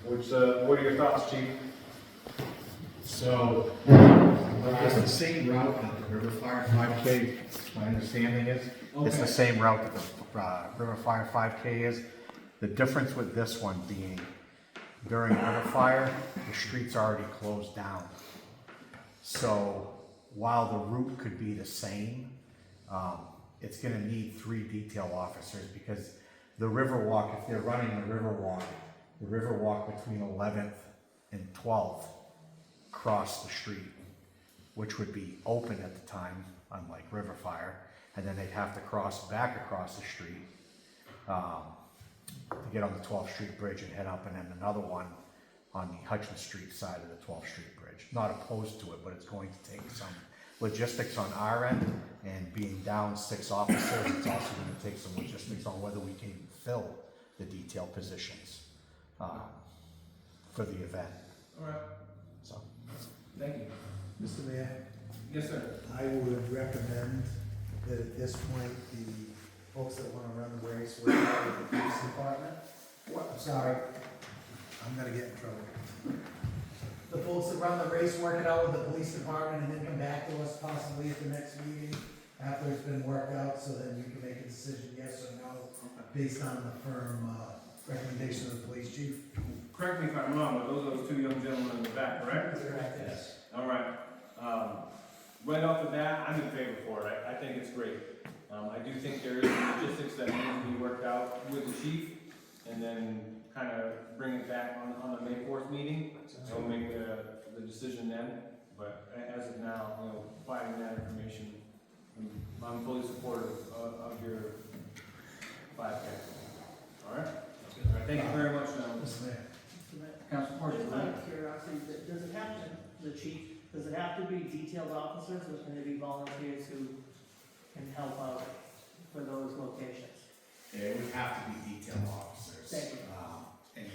What are your thoughts, Chief? So, it's the same route that the River Fire 5K, my understanding is. It's the same route that the River Fire 5K is. The difference with this one being during River Fire, the street's already closed down. So, while the route could be the same, it's gonna need 3 detail officers because the Riverwalk, if they're running the Riverwalk between 11th and 12th cross the street, which would be open at the time, unlike River Fire, and then they'd have to cross back across the street to get on the 12th Street Bridge and head up, and then another one on the Hutchins Street side of the 12th Street Bridge. Not opposed to it, but it's going to take some logistics on our end, and being down 6 officers, it's also going to take some logistics on whether we can fill the detail positions for the event. All right. So, Thank you. Mr. Mayor, Yes, sir. I would recommend that at this point, the folks that wanna run the race work out with the police department. I'm sorry, I'm gonna get in trouble. The folks that run the race work it out with the police department and then come back to us possibly at the next meeting after it's been worked out, so then you can make a decision, yes or no, based on the firm, recommendation of the police chief. Correct me if I'm wrong, but those are those 2 young gentlemen in the back, correct? Correct, yes. All right. Right off the bat, I'm in favor for it. I think it's great. I do think there is some logistics that need to be worked out with the chief, and then kind of bring it back on the May 4th meeting. So we'll make the decision then. But as of now, finding that information, I'm fully supportive of your 5K. All right? All right, thank you very much, gentlemen. Mr. Mayor. Council Porter. Just out of curiosity, does it have to, the chief, does it have to be detailed officers, or can there be volunteers who can help out for those locations? it would have to be detail officers. Thank you. And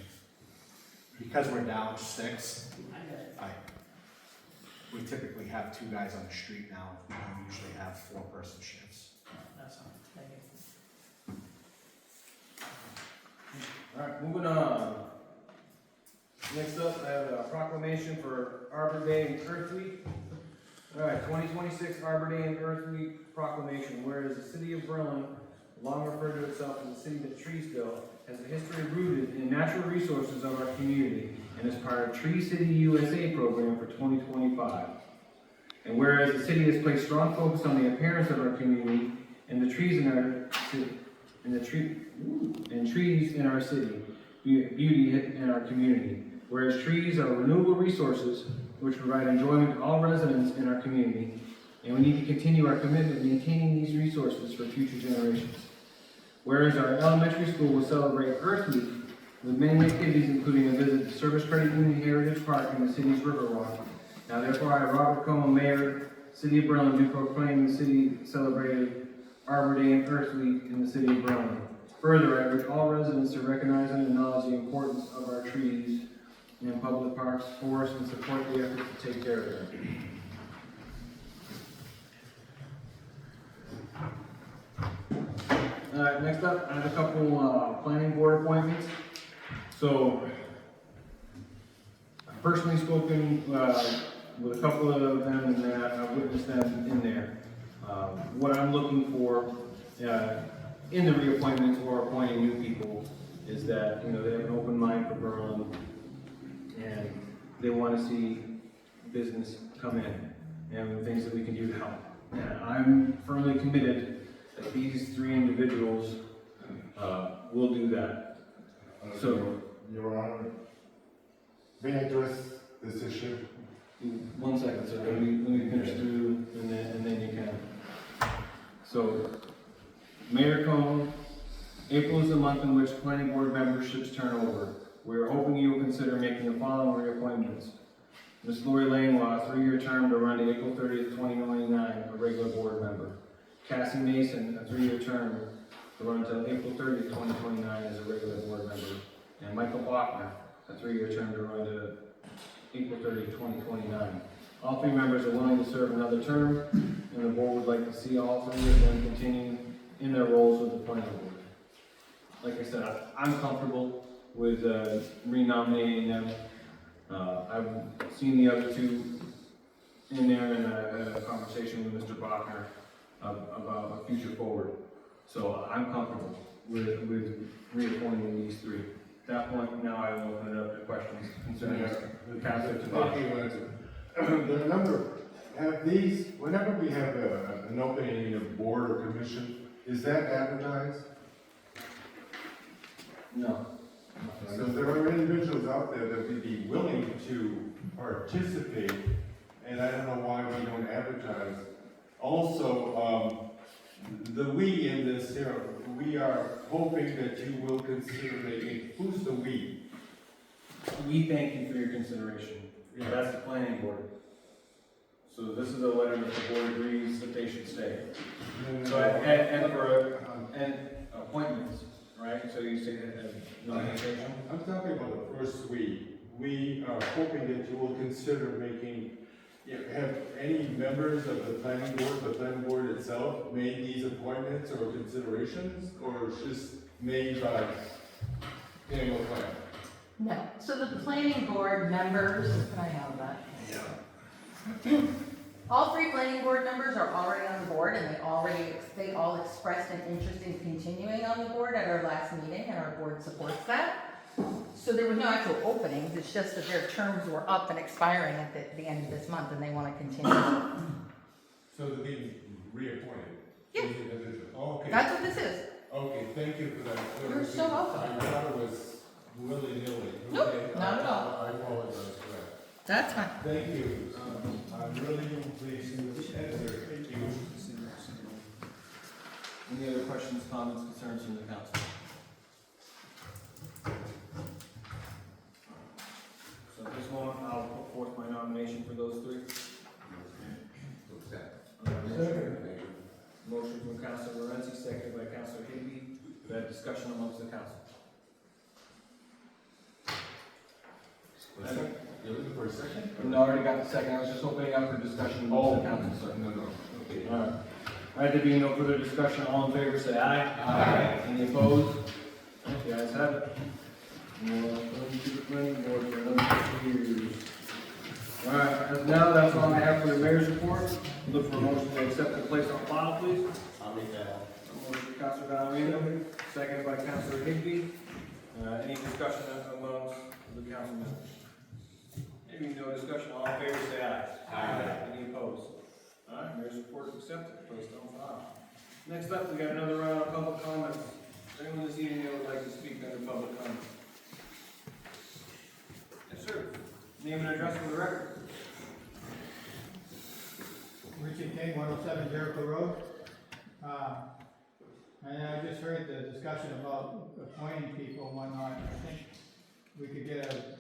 because we're down 6, I get it. we typically have 2 guys on the street now. We usually have 4-person shifts. That's all, thank you. All right, moving on. Next up, I have a proclamation for Arbor Day and Earth Week. All right, 2026 Arbor Day and Earth Week proclamation. Whereas the city of Berlin, long referred to itself as the city that trees built, has a history rooted in natural resources of our community and is part of Tree City USA program for 2025. And whereas the city has placed strong focus on the appearance of our community and the trees in our city, trees in our city, beauty in our community. Whereas trees are renewable resources which provide enjoyment to all residents in our community, and we need to continue our commitment to maintaining these resources for future generations. Whereas our elementary school will celebrate Earth Week with many activities including a visit to Service Credit Union Heritage Park in the city's Riverwalk. Now therefore I, Robert Cohen, Mayor, City of Berlin, do proclaim the city celebrated Arbor Day and Earth Week in the city of Berlin. Further, I urge all residents to recognize and acknowledge the importance of our trees in public parks, forests, and support the efforts to take care of them. next up, I have a couple, planning board appointments. So, I've personally spoken, with a couple of them, and I've witnessed them in there. What I'm looking for, in the reappointments or appointing new people is that, you know, they have an open mind for Berlin, and they want to see business come in, and things that we can do to help. And I'm firmly committed that these three individuals will do that. So, Your Honor, may I address this issue? one second, sir. Let me finish through, and then you can. So, Mayor Cohn, April is the month in which planning board memberships turn over. We are hoping you will consider making the following reappointments. Ms. Lori Langlaw, 3-year term to run to April 30th, 2029, a regular board member. Cassie Mason, a 3-year term to run until April 30th, 2029 as a regular board member. And Michael Bachner, a 3-year term to run to April 30th, 2029. All three members are willing to serve another term, and the board would like to see all three of them continue in their roles with the planning board. Like I said, I'm comfortable with renominating them. I've seen the other two in there, and I had a conversation with Mr. Bachner about a future forward. So I'm comfortable with reappointing these three. At that point, now I will open it up to questions concerning the council today. The number, have these, whenever we have an opening in a board or commission, is that advertised? No. So there are individuals out there that would be willing to participate, and I don't know why we don't advertise. Also, the we in this here, we are hoping that you will consider making, who's the we? We thank you for your consideration. Yeah. That's the planning board. So this is a letter that the board agrees that they should stay. So, and appointments, right? So you say that, nomination? I'm talking about the first we. We are hoping that you will consider making, have any members of the planning board itself made these appointments or considerations, or it's just made by Daniel Clark? No, so the planning board members, can I have that? Yeah. All three planning board members are already on the board, and they all expressed an interest in continuing on the board at our last meeting, and our board supports that. So there was no actual openings, it's just that their terms were up and expiring at the end of this month, and they want to continue. So they're being reappointed? Yeah. Oh, okay. That's what this is. Okay, thank you for that. You're so welcome. I thought it was willy-nilly. Nope, Okay, not at all. I apologize for that. That's fine. Thank you. I'm really pleased with this answer. Thank you. Any other questions, comments, concerns from the council? So at this moment, I'll put forth my nomination for those three. Motion from Councilor Lorenzi, seconded by Councilor Higby. We have discussion amongst the council. You're looking for a second? No, I already got the second. I was just opening up for discussion amongst the council, sir. No. Okay. All right. All right, there being no further discussion, all in favor say aye. Aye. Any opposed? The ayes have it. We'll go to the planning board for another 2 years. All right, now that's all I have for the mayor's report. Look for a motion to accept and place on file, please. I'll make that. A motion by Councilor Valerino, seconded by Councilor Higby. Any discussion amongst the council members? Maybe no discussion, all in favor say aye. Aye. Any opposed? All right, mayor's report is accepted, placed on file. Next up, we got another round of public comments. Is there anyone this evening that would like to speak under public comment? Yes, sir. Name and address for the record. Richard King, 107 Jericho Road. And I just heard the discussion about appointing people and whatnot. I think we could get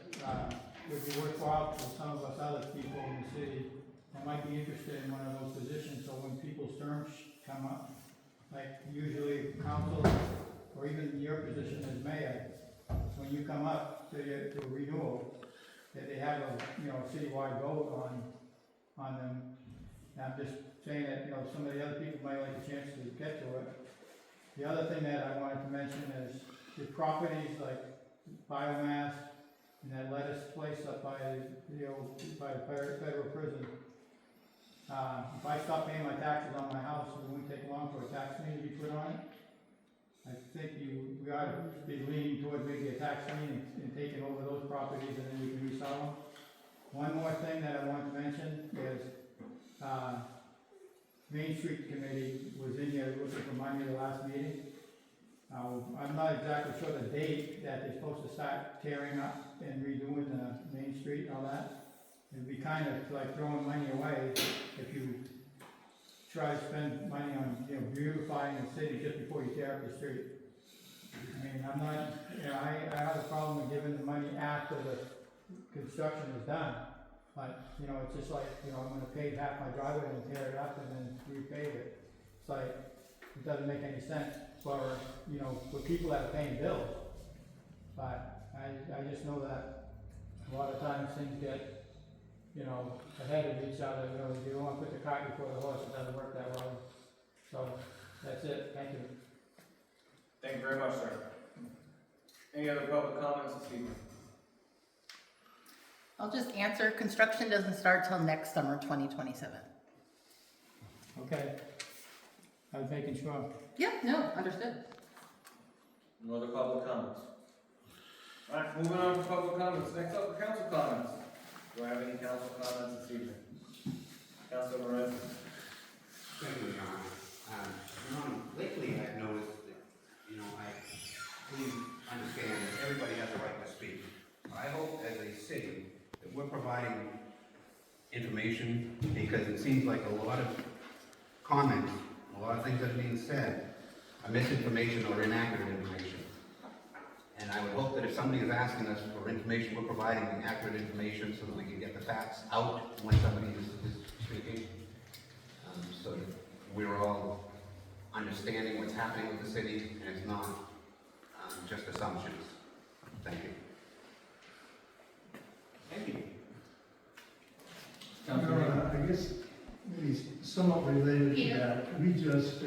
would be worthwhile for some of us other people in the city that might be interested in one of those positions, so when people's terms come up, like usually council, or even your position as mayor, when you come up to renewal, that they have a citywide vote on them. And I'm just saying that some of the other people might like a chance to get to it. The other thing that I wanted to mention is the properties like biomass and that lettuce place up by the federal prison. If I stop paying my taxes on my house, it won't take long for a tax lien to be put on it. I think we ought to be leaning towards maybe a tax lien and taking over those properties and then we can resell them. One more thing that I want to mention is, Main Street Committee was in here looking for money the last meeting. I'm not exactly sure the date that they're supposed to start tearing up and redoing the Main Street and all that. It'd be kind of like throwing money away if you try to spend money on, beautifying the city just before you tear up the street. I mean, I'm not, I have a problem with giving the money after the construction is done. But, it's just like, I'm gonna pave half my driveway and tear it up and then repave it. It's like, it doesn't make any sense for, for people that are paying bills. But I just know that a lot of times things get, ahead of each other. You don't wanna put the cart before the horse, it doesn't work that way. So, that's it, thank you. Thank you very much, sir. Any other public comments this evening? I'll just answer, construction doesn't start till next summer, 2027. Okay. I was making sure. Yep, no, understood. No other public comments? Alright, moving on to public comments. Next up, council comments. Do I have any council comments this evening? Councilor Moran? Thank you, Your Honor. Lately I've noticed that, please understand that everybody has a right to speak. I hope as a city that we're providing information, because it seems like a lot of comments, a lot of things that are being said are misinformation or inaccurate information. And I would hope that if somebody is asking us for information, we're providing the accurate information so that we can get the facts out when somebody is speaking. So that we're all understanding what's happening with the city and it's not just assumptions. Thank you. Thank you. I guess maybe somewhat related to that, we just,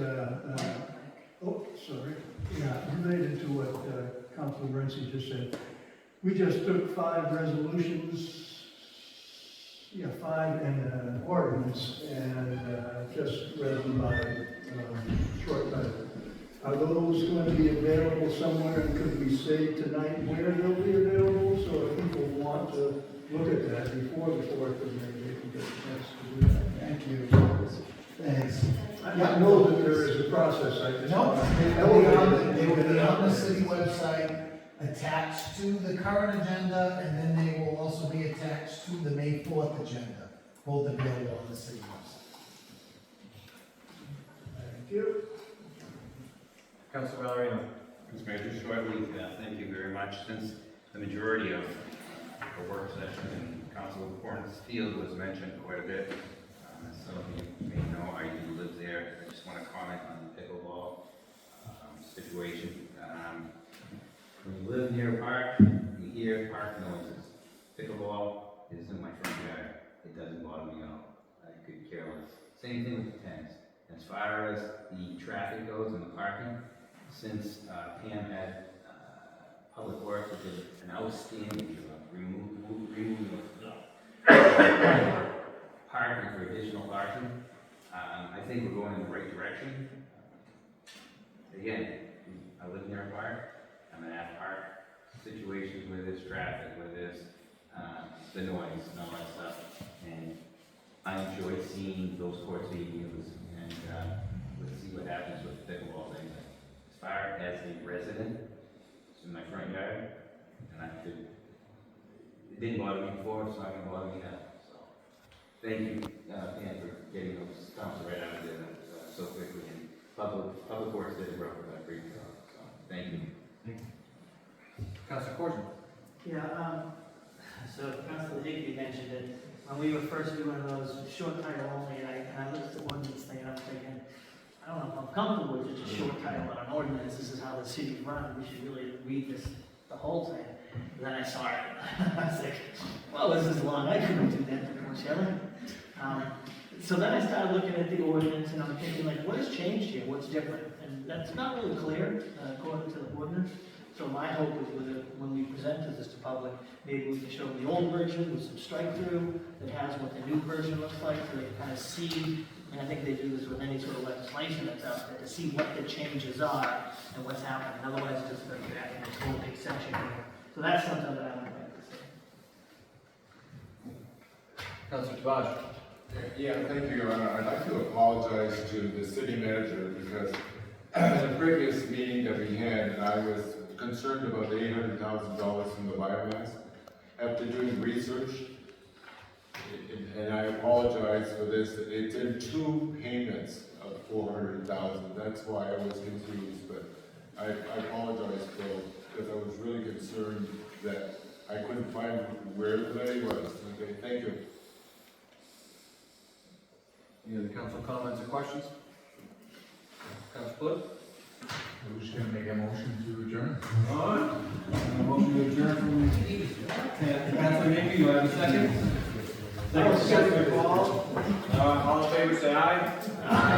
related to what Councilor Renzi just said. We just took 5 resolutions, 5 and an ordinance, and just read them by short letter. Are those going to be available somewhere, and could we say tonight where they'll be available, so if people want to look at that before the 4th, and maybe they can get a chance to do that? Thank you. Thanks. I know that there is a process, I just. No, they will be on the city website, attached to the current agenda, and then they will also be attached to the May 4th agenda, both available on the city website. Thank you. Councilor Valerino? Mr. Mayor, just shortly, thank you very much. Since the majority of the work session in Council Corn's field was mentioned quite a bit, as some of you may know, I do live there. I just want to comment on the pickleball situation. When you live near a park, you hear park noises. Pickleball is in my front yard. It doesn't bother me at all. I could care less. Same thing with the tennis. As far as the traffic goes and the parking, since Pam had Public Works, which is an outstanding job, removing parking for additional parking, I think we're going in the right direction. Again, I live near a park. I'm gonna have park situations where there's traffic, where there's the noise and all that stuff. And I enjoy seeing those courts being used, and let's see what happens with the pickleball thing. As far as a resident, it's in my front yard, and it didn't bother me before, it's not gonna bother me now. So, thank you, Pam, for getting those stumps right out of there so quickly. And Public Works did a great job. So, thank you. Councilor Corson? Yeah, so Councilor Higby mentioned it, when we were first doing those short title only, and I looked at the ordinance thing, and I'm thinking, I don't know if I'm comfortable with just a short title on an ordinance, this is how the city's run, we should really read this, the whole thing. And then I saw it, I was like, well, this is long, I couldn't do that, unfortunately. So then I started looking at the ordinance and I'm thinking like, what has changed here? What's different? And that's not really clear, according to the ordinance. So my hope is with it, when we presented this to public, maybe we can show them the old version with some strike through that has what the new version looks like, so they can kind of see, and I think they do this with any sort of legislation that's out there, to see what the changes are and what's happening. Otherwise, it's just like that in this whole big section here. So that's something that I would like to see. Councilor Tobias. Yeah, thank you, Your Honor. I'd like to apologize to the city manager because in the previous meeting that we had, I was concerned about the $800,000 from the biomass. After doing research, and I apologize for this, it's in 2 payments of $400,000. That's why I was confused, but I apologize, Phil, because I was really concerned that I couldn't find where the money was. Okay, thank you. Any other council comments or questions? Councilor Flip? Who's gonna make a motion to adjourn? Motion to adjourn from Councilor Hickey, you have a second? Second, Councilor Paul. All in favor, say aye. Aye.